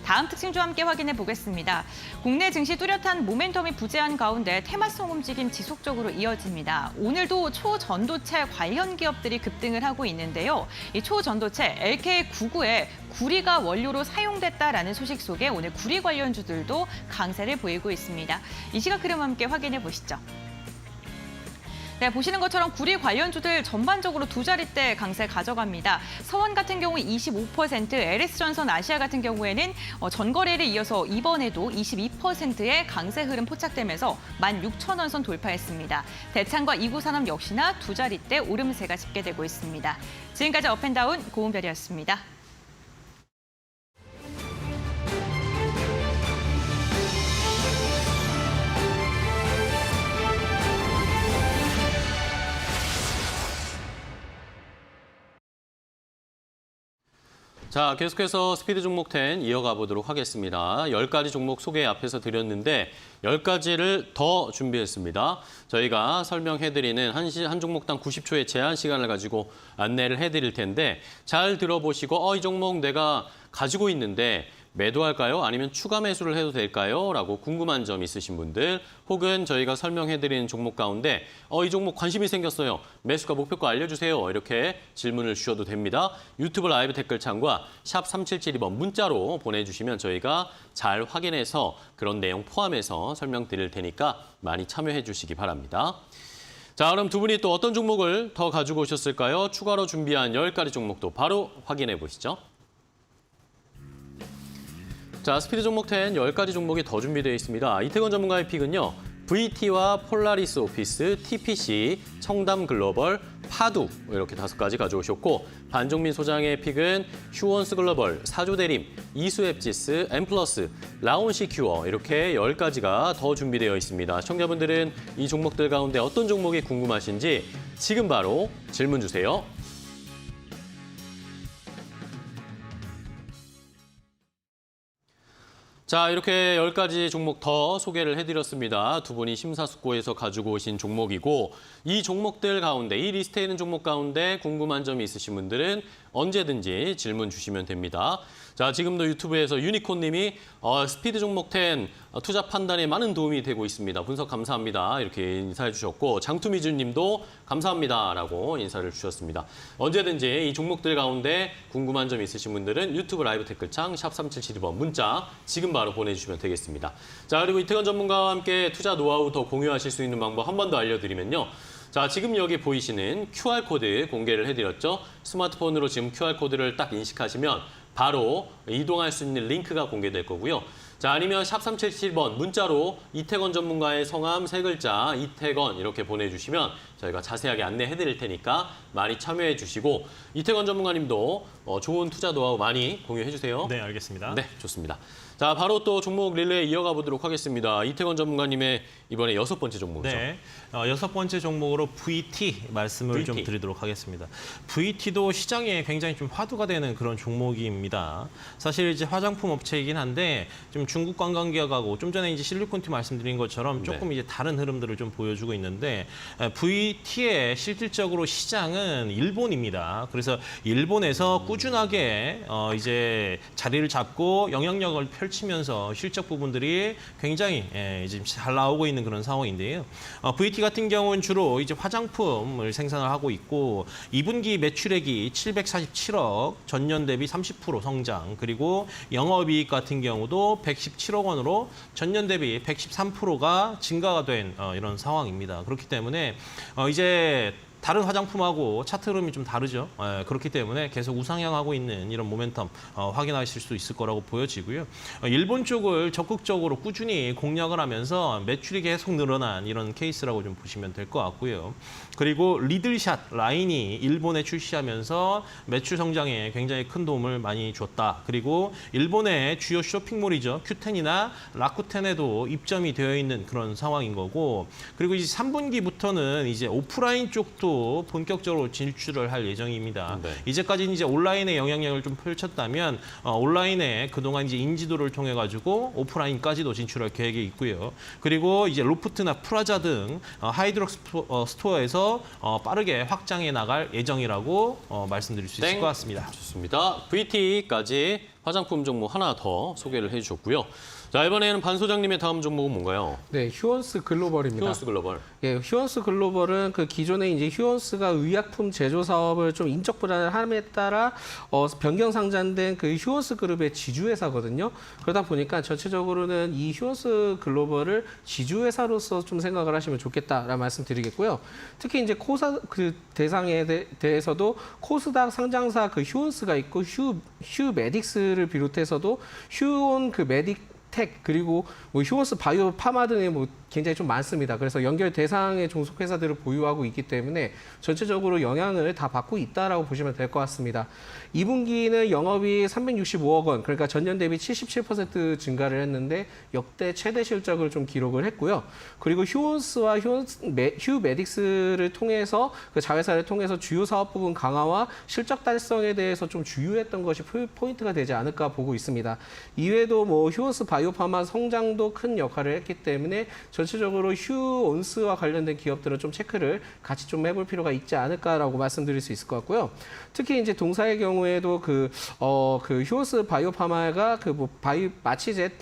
다음 특징주와 함께 확인해 보겠습니다. 국내 증시 뚜렷한 모멘텀이 부재한 가운데 테마성 움직임 지속적으로 이어집니다. 오늘도 초전도체 관련 기업들이 급등을 하고 있는데요. 이 초전도체 LK99에 구리가 원료로 사용됐다라는 소식 속에 오늘 구리 관련주들도 강세를 보이고 있습니다. 이 시각 흐름 함께 확인해 보시죠. 네, 보시는 것처럼 구리 관련주들 전반적으로 두 자릿대 강세 가져갑니다. 서원 같은 경우 25%, LS전선 아시아 같은 경우에는 전거래를 이어서 이번에도 22%의 강세 흐름 포착되면서 16,000원 선 돌파했습니다. 대창과 이구산업 역시나 두 자릿대 오름세가 집계되고 있습니다. 지금까지 업앤다운 고은별이었습니다. 자, 계속해서 스피드 종목 10 이어가 보도록 하겠습니다. 10가지 종목 소개 앞에서 드렸는데 10가지를 더 준비했습니다. 저희가 설명해드리는 한 종목당 90초의 제한 시간을 가지고 안내를 해드릴 텐데 잘 들어보시고 이 종목 내가 가지고 있는데 매도할까요? 아니면 추가 매수를 해도 될까요? 라고 궁금한 점 있으신 분들 혹은 저희가 설명해드리는 종목 가운데 이 종목 관심이 생겼어요. 매수가 목표가 알려주세요. 이렇게 질문을 주셔도 됩니다. 유튜브 라이브 댓글창과 샵 3772번 문자로 보내주시면 저희가 잘 확인해서 그런 내용 포함해서 설명드릴 테니까 많이 참여해 주시기 바랍니다. 자, 그럼 두 분이 또 어떤 종목을 더 가지고 오셨을까요? 추가로 준비한 10가지 종목도 바로 확인해 보시죠. 자, 스피드 종목 10 10가지 종목이 더 준비되어 있습니다. 이태건 전문가의 픽은요. VT와 폴라리스 오피스, TPC, 청담 글로벌, 파두 이렇게 5가지 가져오셨고 반종민 소장의 픽은 휴원스 글로벌, 사조대림, 이수앱지스, 엠플러스, 라온시큐어 이렇게 10가지가 더 준비되어 있습니다. 시청자분들은 이 종목들 가운데 어떤 종목이 궁금하신지 지금 바로 질문 주세요. 자, 이렇게 10가지 종목 더 소개를 해드렸습니다. 두 분이 심사숙고해서 가지고 오신 종목이고 이 종목들 가운데, 이 리스트에 있는 종목 가운데 궁금한 점이 있으신 분들은 언제든지 질문 주시면 됩니다. 자, 지금도 유튜브에서 유니콘님이 스피드 종목 10 투자 판단에 많은 도움이 되고 있습니다. 분석 감사합니다. 이렇게 인사해 주셨고 장투미주님도 감사합니다라고 인사를 주셨습니다. 언제든지 이 종목들 가운데 궁금한 점 있으신 분들은 유튜브 라이브 댓글창 샵 3772번 문자 지금 바로 보내주시면 되겠습니다. 자, 그리고 이태건 전문가와 함께 투자 노하우 더 공유하실 수 있는 방법 한 번 더 알려드리면요. 자, 지금 여기 보이시는 QR코드 공개를 해드렸죠. 스마트폰으로 지금 QR코드를 딱 인식하시면 바로 이동할 수 있는 링크가 공개될 거고요. 자, 아니면 샵 3777번 문자로 이태건 전문가의 성함 3글자 이태건 이렇게 보내주시면 저희가 자세하게 안내해드릴 테니까 많이 참여해 주시고 이태건 전문가님도 좋은 투자 노하우 많이 공유해 주세요. 네, 알겠습니다. 네, 좋습니다. 자, 바로 또 종목 릴레이 이어가 보도록 하겠습니다. 이태건 전문가님의 이번에 6번째 종목이죠. 네, 6번째 종목으로 VT 말씀을 VT. 좀 드리도록 하겠습니다. VT도 시장에 굉장히 좀 화두가 되는 그런 종목입니다. 사실 이제 화장품 업체이긴 한데 좀 중국 관광기업하고 좀 전에 이제 실리콘티 말씀드린 것처럼 조금 이제 다른 흐름들을 좀 보여주고 있는데 VT의 실질적으로 시장은 일본입니다. 그래서 일본에서 꾸준하게 이제 자리를 잡고 영향력을 펼치면서 실적 부분들이 굉장히 이제 잘 나오고 있는 그런 상황인데요. VT 같은 경우는 주로 이제 화장품을 생산을 하고 있고 2분기 매출액이 747억, 전년 대비 30% 성장, 그리고 영업이익 같은 경우도 117억 원으로 전년 대비 113%가 증가가 된 이런 상황입니다. 그렇기 때문에 이제 다른 화장품하고 차트 흐름이 좀 다르죠. 그렇기 때문에 계속 우상향하고 있는 이런 모멘텀 확인하실 수 있을 거라고 보여지고요. 일본 쪽을 적극적으로 꾸준히 공략을 하면서 매출이 계속 늘어난 이런 케이스라고 좀 보시면 될 것 같고요. 그리고 리들샷 라인이 일본에 출시하면서 매출 성장에 굉장히 큰 도움을 많이 줬다. 그리고 일본의 주요 쇼핑몰이죠. 큐텐이나 라쿠텐에도 입점이 되어 있는 그런 상황인 거고, 그리고 이제 3분기부터는 이제 오프라인 쪽도 본격적으로 진출을 할 예정입니다. 네. 이제까지는 이제 온라인의 영향력을 좀 펼쳤다면 온라인에 그동안 이제 인지도를 통해 가지고 오프라인까지도 진출할 계획이 있고요. 그리고 이제 로프트나 프라자 등 하이드록 스토어에서 빠르게 확장해 나갈 예정이라고 말씀드릴 수 있을 것 같습니다. 좋습니다. VT까지 화장품 종목 하나 더 소개를 해주셨고요. 자, 이번에는 반 소장님의 다음 종목은 뭔가요? 네, 휴원스 글로벌입니다. 휴원스 글로벌. 예, 휴원스 글로벌은 그 기존에 이제 휴원스가 의약품 제조 사업을 좀 인적 분할을 함에 따라 변경 상장된 그 휴원스 그룹의 지주회사거든요. 그러다 보니까 전체적으로는 이 휴원스 글로벌을 지주회사로서 좀 생각을 하시면 좋겠다라는 말씀드리겠고요. 특히 이제 코사 그 대상에 대해서도 코스닥 상장사 그 휴원스가 있고 휴메딕스를 비롯해서도 휴온 그 메딕 텍 그리고 뭐 휴원스 바이오 파마 등의 뭐 굉장히 좀 많습니다. 그래서 연결 대상의 종속 회사들을 보유하고 있기 때문에 전체적으로 영향을 다 받고 있다라고 보시면 될 것 같습니다. 2분기는 영업이 365억 원, 그러니까 전년 대비 77% 증가를 했는데 역대 최대 실적을 좀 기록을 했고요. 그리고 휴원스와 휴메딕스를 통해서 그 자회사를 통해서 주요 사업 부분 강화와 실적 달성에 대해서 좀 주요했던 것이 포인트가 되지 않을까 보고 있습니다. 이외에도 뭐 휴원스 바이오파마 성장도 큰 역할을 했기 때문에 전체적으로 휴온스와 관련된 기업들은 좀 체크를 같이 좀 해볼 필요가 있지 않을까라고 말씀드릴 수 있을 것 같고요. 특히 이제 동사의 경우에도 그 휴온스 바이오파마가 마취제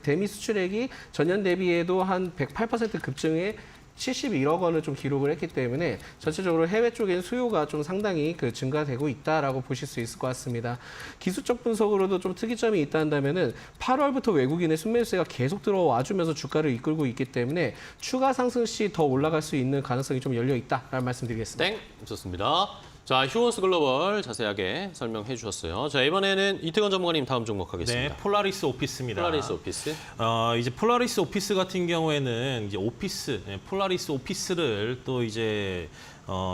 대미 수출액이 전년 대비에도 한 108% 급증해 71억 원을 좀 기록을 했기 때문에 전체적으로 해외 쪽엔 수요가 좀 상당히 그 증가되고 있다라고 보실 수 있을 것 같습니다. 기술적 분석으로도 좀 특이점이 있다면은 8월부터 외국인의 순매수세가 계속 들어와주면서 주가를 이끌고 있기 때문에 추가 상승 시 더 올라갈 수 있는 가능성이 좀 열려 있다라는 말씀드리겠습니다. 땡! 좋습니다. 자, 휴원스 글로벌 자세하게 설명해 주셨어요. 자, 이번에는 이태건 전문가님 다음 종목 하겠습니다. 네, 폴라리스 오피스입니다. 폴라리스 오피스. 이제 폴라리스 오피스 같은 경우에는 이제 오피스, 폴라리스 오피스를 또 이제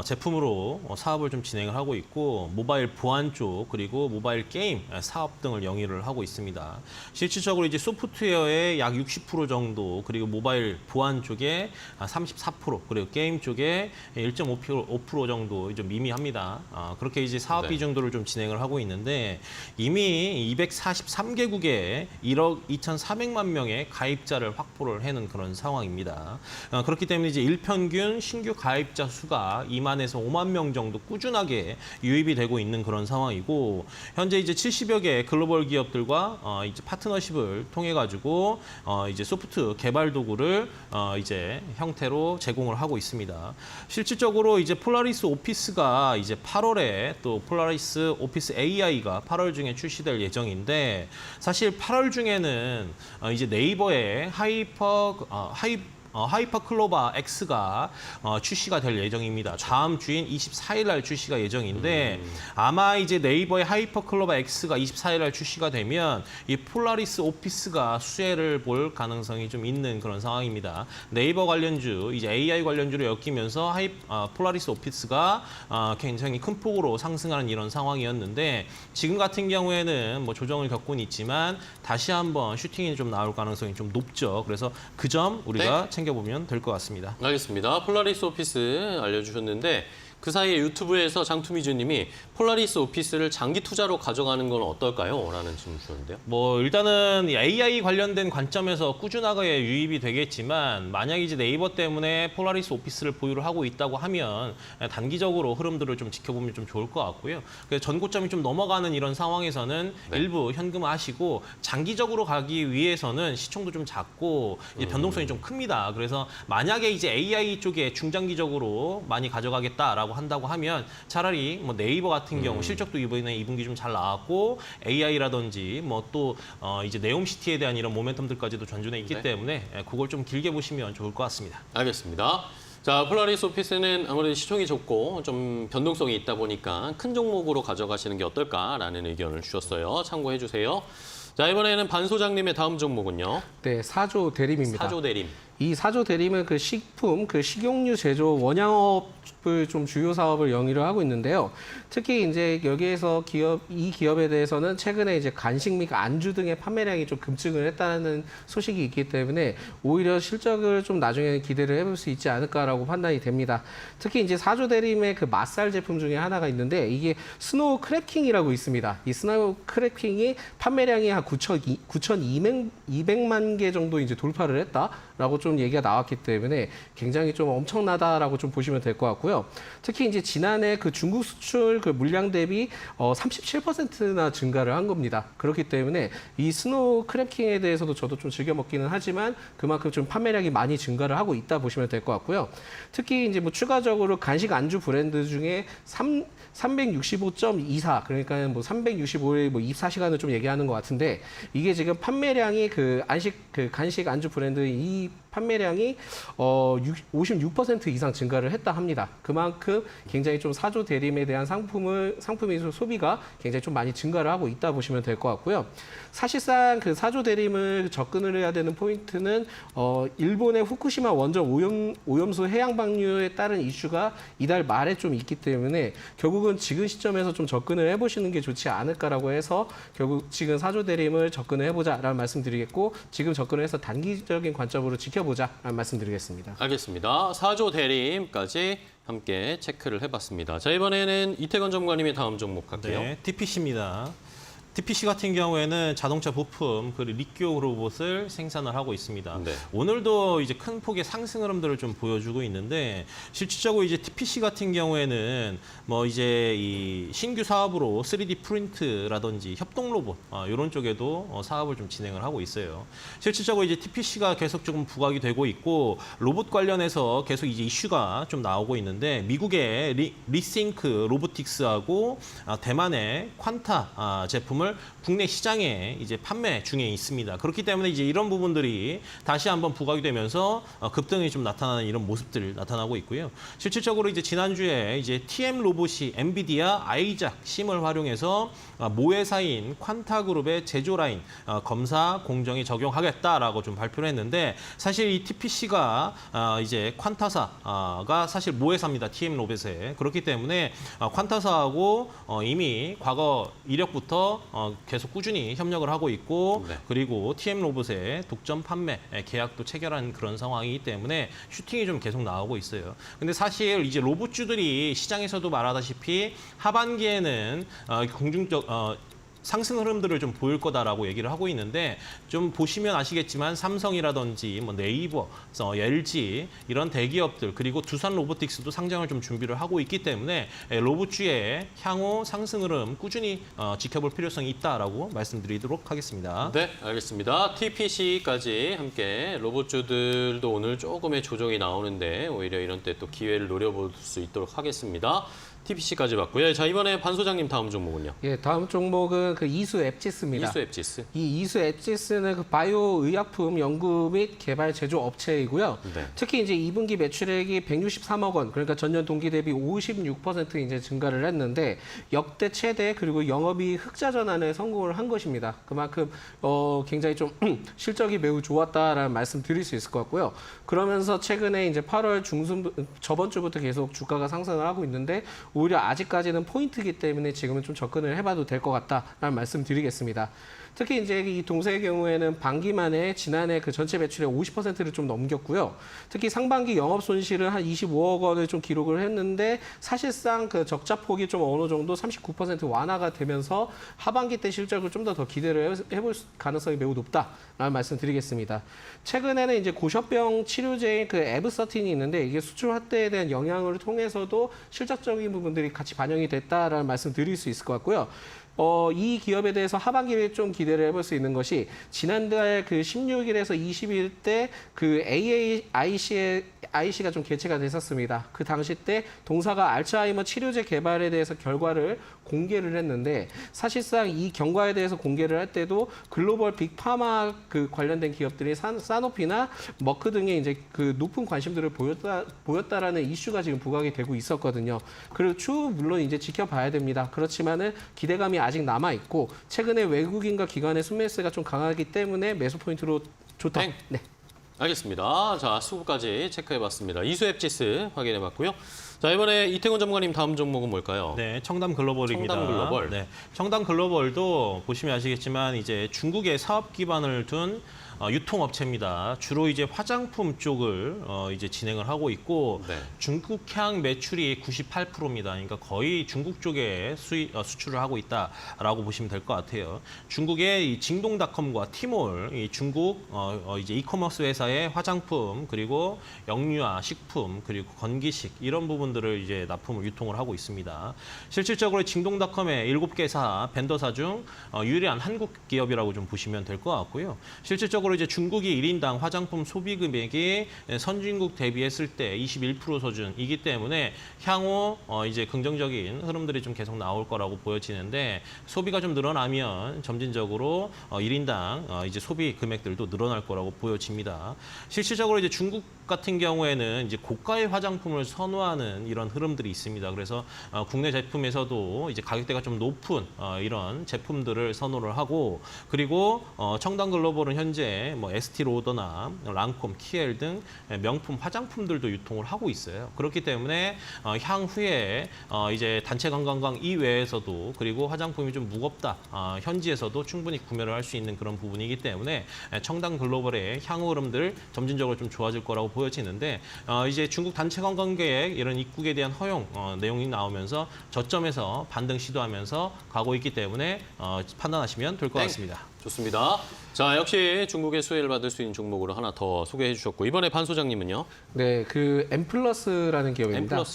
제품으로 사업을 좀 진행을 하고 있고 모바일 보안 쪽 그리고 모바일 게임 사업 등을 영위를 하고 있습니다. 실질적으로 이제 소프트웨어의 약 60% 정도 그리고 모바일 보안 쪽에 34% 그리고 게임 쪽에 1.5% 정도 좀 미미합니다. 그렇게 이제 사업 네. 비중도를 좀 진행을 하고 있는데 이미 243개국에 1억 2,400만 명의 가입자를 확보를 해놓은 그런 상황입니다. 그렇기 때문에 이제 일평균 신규 가입자 수가 2만에서 5만 명 정도 꾸준하게 유입이 되고 있는 그런 상황이고 현재 이제 70여 개 글로벌 기업들과 이제 파트너십을 통해 가지고 이제 소프트 개발 도구를 이제 형태로 제공을 하고 있습니다. 실질적으로 이제 폴라리스 오피스가 이제 8월에 또 폴라리스 오피스 AI가 8월 중에 출시될 예정인데 사실 8월 중에는 이제 네이버의 하이퍼 클로바 X가 출시가 될 예정입니다. 다음 주인 24일 날 출시가 예정인데 아마 이제 네이버의 하이퍼 클로바 X가 24일 날 출시가 되면 이 폴라리스 오피스가 수혜를 볼 가능성이 좀 있는 그런 상황입니다. 네이버 관련주, 이제 AI 관련주로 엮이면서 폴라리스 오피스가 굉장히 큰 폭으로 상승하는 이런 상황이었는데 지금 같은 경우에는 뭐 조정을 겪고는 있지만 다시 한번 슈팅이 좀 나올 가능성이 좀 높죠. 그래서 그 점 우리가 챙겨보면 될 것 같습니다. 알겠습니다. 폴라리스 오피스 알려주셨는데 그 사이에 유튜브에서 장투미주님이 폴라리스 오피스를 장기 투자로 가져가는 건 어떨까요? 라는 질문 주셨는데요. 뭐 일단은 이 AI 관련된 관점에서 꾸준하게 유입이 되겠지만 만약 이제 네이버 때문에 폴라리스 오피스를 보유를 하고 있다고 하면 단기적으로 흐름들을 좀 지켜보면 좀 좋을 것 같고요. 그래서 전고점이 좀 넘어가는 이런 상황에서는 네. 일부 현금화하시고 장기적으로 가기 위해서는 시총도 좀 작고 이제 변동성이 좀 큽니다. 그래서 만약에 이제 AI 쪽에 중장기적으로 많이 가져가겠다라고 한다고 하면 차라리 뭐 네이버 같은 경우 실적도 이번에 2분기 좀 잘 나왔고 AI라든지 뭐 또 이제 네옴시티에 대한 이런 모멘텀들까지도 전준해 있기 네. 때문에 그걸 좀 길게 보시면 좋을 것 같습니다. 알겠습니다. 자, 폴라리스 오피스는 아무래도 시총이 좁고 좀 변동성이 있다 보니까 큰 종목으로 가져가시는 게 어떨까라는 의견을 주셨어요. 참고해 주세요. 자, 이번에는 반 소장님의 다음 종목은요. 네, 사조 대림입니다. 사조 대림. 이 사조 대림은 그 식품, 그 식용유 제조 원양업을 좀 주요 사업을 영위를 하고 있는데요. 특히 이제 여기에서 이 기업에 대해서는 최근에 이제 간식 및 안주 등의 판매량이 좀 급증을 했다는 소식이 있기 때문에 오히려 실적을 좀 나중에 기대를 해볼 수 있지 않을까라고 판단이 됩니다. 특히 이제 사조 대림의 그 맛살 제품 중에 하나가 있는데 이게 스노우 크랩킹이라고 있습니다. 이 스노우 크랩킹이 판매량이 한 9,200만 개 정도 이제 돌파를 했다라고 좀 얘기가 나왔기 때문에 굉장히 좀 엄청나다라고 좀 보시면 될 것 같고요. 특히 이제 지난해 그 중국 수출 그 물량 대비 37%나 증가를 한 겁니다. 그렇기 때문에 이 스노우 크랩킹에 대해서도 저도 좀 즐겨 먹기는 하지만 그만큼 좀 판매량이 많이 증가를 하고 있다 보시면 될 것 같고요. 특히 이제 뭐 추가적으로 간식 안주 브랜드 중에 365.24 그러니까 뭐 365일 뭐 24시간을 좀 얘기하는 것 같은데 이게 지금 판매량이 그 간식 안주 브랜드 이 판매량이 56% 이상 증가를 했다 합니다. 그만큼 굉장히 좀 사조 대림에 대한 상품의 소비가 굉장히 좀 많이 증가를 하고 있다 보시면 될 것 같고요. 사실상 그 사조 대림을 접근을 해야 되는 포인트는 일본의 후쿠시마 원전 오염수 해양 방류에 따른 이슈가 이달 말에 좀 있기 때문에 결국은 지금 시점에서 좀 접근을 해보시는 게 좋지 않을까라고 해서 결국 지금 사조 대림을 접근을 해보자라는 말씀드리겠고 지금 접근을 해서 단기적인 관점으로 지켜보자라는 말씀드리겠습니다. 알겠습니다. 사조 대림까지 함께 체크를 해봤습니다. 자, 이번에는 이태건 전문가님의 다음 종목 갈게요. 네, TPC입니다. TPC 같은 경우에는 자동차 부품 그리고 리교 로봇을 생산을 하고 있습니다. 네. 오늘도 이제 큰 폭의 상승 흐름들을 좀 보여주고 있는데 실질적으로 이제 TPC 같은 경우에는 뭐 이제 이 신규 사업으로 3D 프린트라든지 협동 로봇 이런 쪽에도 사업을 좀 진행을 하고 있어요. 실질적으로 이제 TPC가 계속 조금 부각이 되고 있고 로봇 관련해서 계속 이제 이슈가 좀 나오고 있는데 미국의 리싱크 로보틱스하고 대만의 퀀타 제품을 국내 시장에 이제 판매 중에 있습니다. 그렇기 때문에 이제 이런 부분들이 다시 한번 부각이 되면서 급등이 좀 나타나는 이런 모습들 나타나고 있고요. 실질적으로 이제 지난주에 이제 TM 로봇이 엔비디아 아이작 심을 활용해서 모회사인 퀀타그룹의 제조 라인 검사 공정에 적용하겠다라고 좀 발표를 했는데 사실 이 TPC가 이제 퀀타사가 사실 모회사입니다. TM 로봇에. 그렇기 때문에 퀀타사하고 이미 과거 이력부터 계속 꾸준히 협력을 하고 있고 네. 그리고 TM 로봇의 독점 판매 계약도 체결한 그런 상황이기 때문에 슈팅이 좀 계속 나오고 있어요. 근데 사실 이제 로봇주들이 시장에서도 말하다시피 하반기에는 공중적 상승 흐름들을 좀 보일 거다라고 얘기를 하고 있는데 좀 보시면 아시겠지만 삼성이라든지 뭐 네이버, LG 이런 대기업들 그리고 두산 로보틱스도 상장을 좀 준비를 하고 있기 때문에 로봇주의 향후 상승 흐름 꾸준히 지켜볼 필요성이 있다라고 말씀드리도록 하겠습니다. 네, 알겠습니다. TPC까지 함께 로봇주들도 오늘 조금의 조정이 나오는데 오히려 이런 때 또 기회를 노려볼 수 있도록 하겠습니다. TPC까지 봤고요. 자, 이번에 반 소장님 다음 종목은요? 예, 다음 종목은 그 이수 앱지스입니다. 이수 앱지스. 이 이수 앱지스는 그 바이오 의약품 연구 및 개발 제조 업체이고요. 네. 특히 이제 2분기 매출액이 163억 원, 그러니까 전년 동기 대비 56% 이제 증가를 했는데 역대 최대 그리고 영업이익 흑자 전환에 성공을 한 것입니다. 그만큼 굉장히 좀 실적이 매우 좋았다라는 말씀 드릴 수 있을 것 같고요. 그러면서 최근에 이제 8월 중순 저번 주부터 계속 주가가 상승을 하고 있는데 오히려 아직까지는 포인트이기 때문에 지금은 좀 접근을 해봐도 될 것 같다라는 말씀 드리겠습니다. 특히 이제 이 동사의 경우에는 반기 만에 지난해 그 전체 매출의 50%를 좀 넘겼고요. 특히 상반기 영업 손실은 한 25억 원을 좀 기록을 했는데 사실상 그 적자 폭이 좀 어느 정도 39% 완화가 되면서 하반기 때 실적을 좀 더 기대를 해볼 가능성이 매우 높다라는 말씀 드리겠습니다. 최근에는 이제 고셔병 치료제인 그 에브서틴이 있는데 이게 수출 확대에 대한 영향을 통해서도 실적적인 부분들이 같이 반영이 됐다라는 말씀 드릴 수 있을 것 같고요. 이 기업에 대해서 하반기에 좀 기대를 해볼 수 있는 것이 지난달 그 16일에서 20일 때 그 AAIC가 좀 개최가 됐었습니다. 그 당시 때 동사가 알츠하이머 치료제 개발에 대해서 결과를 공개를 했는데 사실상 이 경과에 대해서 공개를 할 때도 글로벌 빅파마 그 관련된 기업들이 사노피나 머크 등의 이제 그 높은 관심들을 보였다라는 이슈가 지금 부각이 되고 있었거든요. 그리고 추후 물론 이제 지켜봐야 됩니다. 그렇지만은 기대감이 아직 남아 있고 최근에 외국인과 기관의 순매수가 좀 강하기 때문에 매수 포인트로 좋다. 땡. 네. 알겠습니다. 자, 수급까지 체크해봤습니다. 이수 앱지스 확인해봤고요. 자, 이번에 이태곤 전문가님 다음 종목은 뭘까요? 네, 청담 글로벌입니다. 청담 글로벌. 네, 청담 글로벌도 보시면 아시겠지만 이제 중국의 사업 기반을 둔 유통업체입니다. 주로 이제 화장품 쪽을 이제 진행을 하고 있고 네. 중국향 매출이 98%입니다. 그러니까 거의 중국 쪽에 수출을 하고 있다라고 보시면 될 것 같아요. 중국의 이 징동닷컴과 티몰, 이 중국 이제 이커머스 회사의 화장품 그리고 영유아, 식품 그리고 건기식 이런 부분들을 이제 납품을 유통을 하고 있습니다. 실질적으로 징동닷컴의 7개사 벤더사 중 유일한 한국 기업이라고 좀 보시면 될 것 같고요. 실질적으로 이제 중국이 1인당 화장품 소비 금액이 선진국 대비했을 때 21% 수준이기 때문에 향후 이제 긍정적인 흐름들이 좀 계속 나올 거라고 보여지는데 소비가 좀 늘어나면 점진적으로 1인당 이제 소비 금액들도 늘어날 거라고 보여집니다. 실질적으로 이제 중국 같은 경우에는 이제 고가의 화장품을 선호하는 이런 흐름들이 있습니다. 그래서 국내 제품에서도 이제 가격대가 좀 높은 이런 제품들을 선호를 하고 그리고 청담 글로벌은 현재 후에 뭐 에스티 로더나 랑콤, 키엘 등 명품 화장품들도 유통을 하고 있어요. 그렇기 때문에 향후에 이제 단체 관광객 이외에서도 그리고 화장품이 좀 무겁다 현지에서도 충분히 구매를 할 수 있는 그런 부분이기 때문에 청담 글로벌의 향후 흐름들 점진적으로 좀 좋아질 거라고 보여지는데 이제 중국 단체 관광객 이런 입국에 대한 허용 내용이 나오면서 저점에서 반등 시도하면서 가고 있기 때문에 판단하시면 될 것 같습니다. 좋습니다. 자, 역시 중국의 수혜를 받을 수 있는 종목으로 하나 더 소개해 주셨고 이번에 반 소장님은요? 네, 그 M+라는 기업입니다. M+.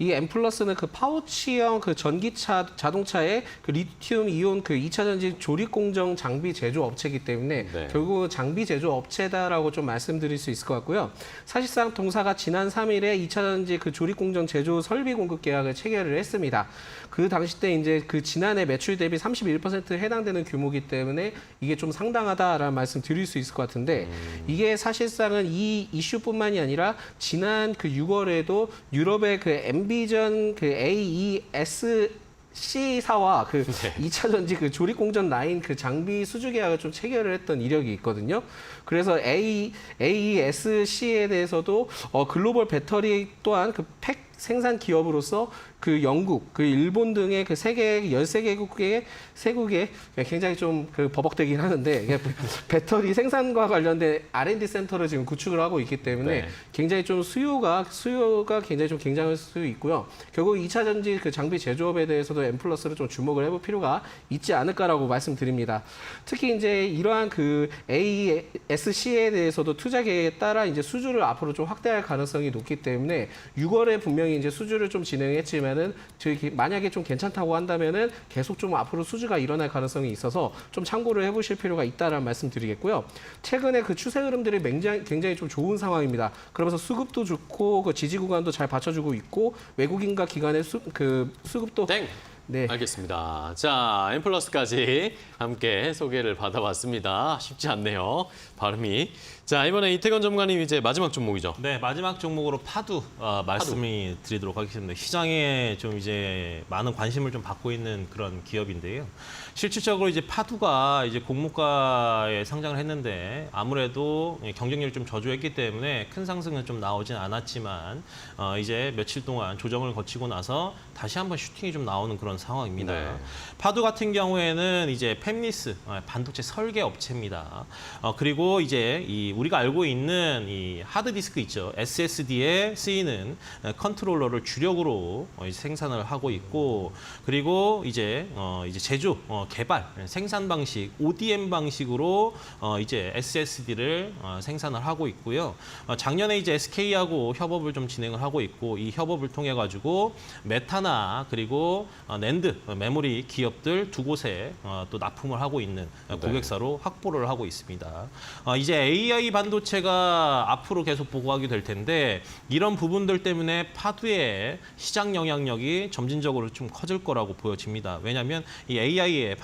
이 M+는 그 파우치형 그 전기차 자동차의 그 리튬 이온 그 2차 전지 조립 공정 장비 제조 업체이기 때문에 네. 결국 장비 제조 업체다라고 좀 말씀드릴 수 있을 것 같고요. 사실상 동사가 지난 3일에 2차 전지 그 조립 공정 제조 설비 공급 계약을 체결을 했습니다. 그 당시 때 이제 그 지난해 매출 대비 31% 해당되는 규모이기 때문에 이게 좀 상당하다라는 말씀 드릴 수 있을 것 같은데 이게 사실상은 이 이슈뿐만이 아니라 지난 그 6월에도 유럽의 그 엠비전 그 AES C사와 그 2차 전지 그 조립 공정 라인 그 장비 수주 계약을 좀 체결을 했던 이력이 있거든요. 그래서 AESC에 대해서도 글로벌 배터리 또한 그 팩 생산 기업으로서 그 영국, 그 일본 등의 그 세계 13개국의 세국에 굉장히 좀 그 버벅대긴 하는데 배터리 생산과 관련된 R&D 센터를 지금 구축을 하고 있기 때문에 네. 굉장히 좀 수요가 굉장히 좀 굉장할 수 있고요. 결국 2차 전지 그 장비 제조업에 대해서도 M+를 좀 주목을 해볼 필요가 있지 않을까라고 말씀드립니다. 특히 이제 이러한 그 AESC에 대해서도 투자 계획에 따라 이제 수주를 앞으로 좀 확대할 가능성이 높기 때문에 6월에 분명히 이제 수주를 좀 진행했지만은 저희 만약에 좀 괜찮다고 한다면은 계속 좀 앞으로 수주가 일어날 가능성이 있어서 좀 참고를 해보실 필요가 있다라는 말씀드리겠고요. 최근에 그 추세 흐름들이 굉장히 좀 좋은 상황입니다. 그러면서 수급도 좋고 그 지지 구간도 잘 받쳐주고 있고 외국인과 기관의 수급도 땡. 네. 알겠습니다. 자, M+까지 함께 소개를 받아봤습니다. 쉽지 않네요. 발음이. 자, 이번에 이태건 전문가님 이제 마지막 종목이죠. 네, 마지막 종목으로 파두 말씀이 드리도록 하겠습니다. 시장에 좀 이제 많은 관심을 좀 받고 있는 그런 기업인데요. 실질적으로 이제 파두가 이제 공모가에 상장을 했는데 아무래도 경쟁률이 좀 저조했기 때문에 큰 상승은 좀 나오진 않았지만 이제 며칠 동안 조정을 거치고 나서 다시 한번 슈팅이 좀 나오는 그런 상황입니다. 네. 파두 같은 경우에는 이제 팹리스 반도체 설계 업체입니다. 그리고 이제 우리가 알고 있는 이 하드디스크 있죠. SSD에 쓰이는 컨트롤러를 주력으로 생산을 하고 있고 그리고 이제 제조, 개발, 생산 방식, ODM 방식으로 이제 SSD를 생산을 하고 있고요. 작년에 이제 SK하고 협업을 좀 진행을 하고 있고 이 협업을 통해 가지고 메타나 그리고 낸드 메모리 기업들 두 곳에 또 납품을 하고 있는 고객사로 확보를 하고 있습니다. 이제 AI 반도체가 앞으로 계속 보고하게 될 텐데 이런 부분들 때문에 파두의 시장 영향력이 점진적으로 좀 커질 거라고 보여집니다. 왜냐하면 이 AI의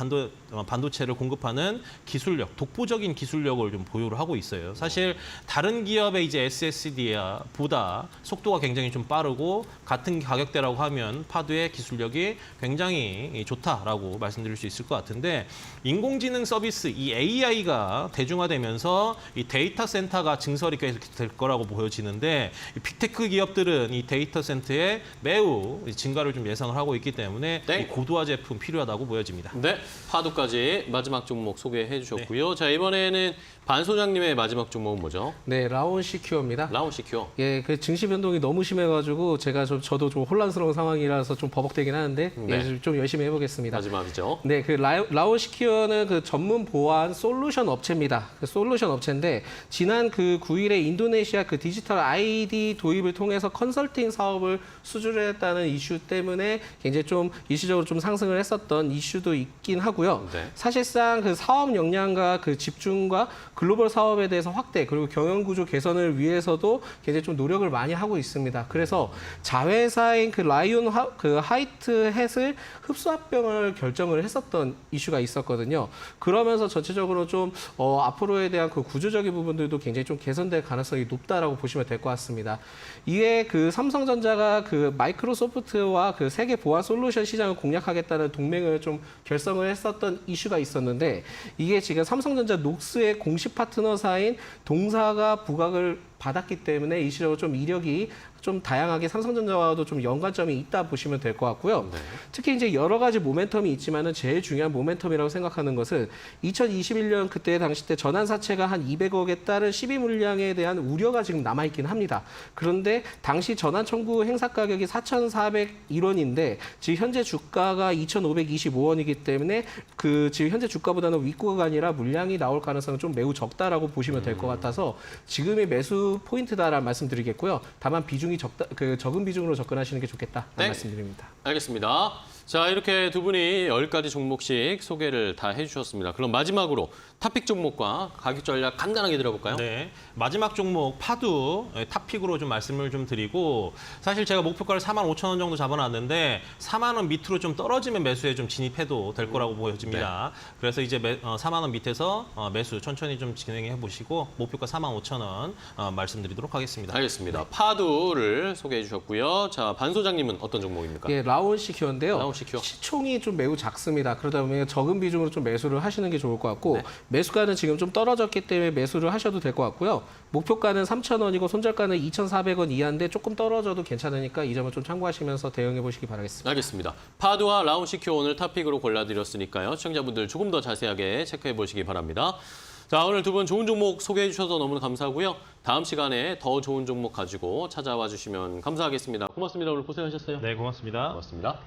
반도체를 공급하는 기술력, 독보적인 기술력을 좀 보유를 하고 있어요. 사실 다른 기업의 이제 SSD보다 속도가 굉장히 좀 빠르고 같은 가격대라고 하면 파두의 기술력이 굉장히 좋다라고 말씀드릴 수 있을 것 같은데 인공지능 서비스, 이 AI가 대중화되면서 이 데이터 센터가 증설이 계속 될 거라고 보여지는데 이 빅테크 기업들은 이 데이터 센터에 매우 증가를 좀 예상을 하고 있기 때문에 네. 이 고도화 제품 필요하다고 보여집니다. 네, 파두까지 마지막 종목 소개해 주셨고요. 자, 이번에는 반 소장님의 마지막 종목은 뭐죠? 네, 라온 시큐어입니다. 라온 시큐어. 예, 그 증시 변동이 너무 심해가지고 저도 좀 혼란스러운 상황이라서 좀 버벅대긴 하는데 네. 예, 좀 열심히 해보겠습니다. 마지막이죠. 네, 그 라온 시큐어는 그 전문 보안 솔루션 업체입니다. 그 솔루션 업체인데 지난 그 9일에 인도네시아 그 디지털 아이디 도입을 통해서 컨설팅 사업을 수주를 했다는 이슈 때문에 굉장히 좀 일시적으로 좀 상승을 했었던 이슈도 있긴 하고요. 네. 사실상 그 사업 역량과 그 집중과 글로벌 사업에 대해서 확대 그리고 경영 구조 개선을 위해서도 굉장히 좀 노력을 많이 하고 있습니다. 그래서 자회사인 그 라이온 하이트 햇을 흡수합병을 결정을 했었던 이슈가 있었거든요. 그러면서 전체적으로 좀 앞으로에 대한 그 구조적인 부분들도 굉장히 좀 개선될 가능성이 높다라고 보시면 될 것 같습니다. 이에 그 삼성전자가 그 마이크로소프트와 그 세계 보안 솔루션 시장을 공략하겠다는 동맹을 좀 결성을 했었던 이슈가 있었는데 이게 지금 삼성전자 녹스의 공식 주식 파트너사인 동사가 부각을 받았기 때문에 일시적으로 좀 이력이 좀 다양하게 삼성전자와도 좀 연관점이 있다 보시면 될 것 같고요. 네. 특히 이제 여러 가지 모멘텀이 있지만은 제일 중요한 모멘텀이라고 생각하는 것은 2021년 그때 당시 때 전환사채가 한 200억에 따른 시비 물량에 대한 우려가 지금 남아 있긴 합니다. 그런데 당시 전환 청구 행사 가격이 4,401원인데 지금 현재 주가가 2,525원이기 때문에 그 지금 현재 주가보다는 윗구가 아니라 물량이 나올 가능성은 좀 매우 적다라고 보시면 될 것 같아서 지금의 매수 포인트다라는 말씀드리겠고요. 다만 비중이 적은 비중으로 접근하시는 게 좋겠다라는 네. 말씀드립니다. 알겠습니다. 자, 이렇게 두 분이 10가지 종목씩 소개를 다 해주셨습니다. 그럼 마지막으로 탑픽 종목과 가격 전략 간단하게 들어볼까요? 네, 마지막 종목 파두 탑픽으로 좀 말씀을 좀 드리고 사실 제가 목표가를 45,000원 정도 잡아놨는데 4만 원 밑으로 좀 떨어지면 매수에 좀 진입해도 될 거라고 보여집니다. 그래서 이제 4만 원 밑에서 매수 천천히 좀 진행해 보시고 목표가 45,000원 말씀드리도록 하겠습니다. 알겠습니다. 파두를 소개해 주셨고요. 자, 반 소장님은 어떤 종목입니까? 예, 라온시큐어인데요. 라온시큐어. 시총이 좀 매우 작습니다. 그러다 보면 적은 비중으로 좀 매수를 하시는 게 좋을 것 같고 네. 매수가는 지금 좀 떨어졌기 때문에 매수를 하셔도 될 것 같고요. 목표가는 3,000원이고 손절가는 2,400원 이하인데 조금 떨어져도 괜찮으니까 이 점을 좀 참고하시면서 대응해 보시기 바라겠습니다. 알겠습니다. 파두와 라운시큐어 오늘 탑픽으로 골라드렸으니까요. 시청자분들 조금 더 자세하게 체크해 보시기 바랍니다. 자, 오늘 두 분 좋은 종목 소개해 주셔서 너무 감사하고요. 다음 시간에 더 좋은 종목 가지고 찾아와 주시면 감사하겠습니다. 고맙습니다. 오늘 고생하셨어요. 네, 고맙습니다. 고맙습니다.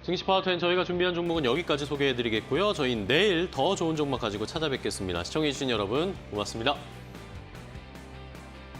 증시파워텐 저희가 준비한 종목은 여기까지 소개해드리겠고요. 저희는 내일 더 좋은 종목 가지고 찾아뵙겠습니다. 시청해주신 여러분 고맙습니다.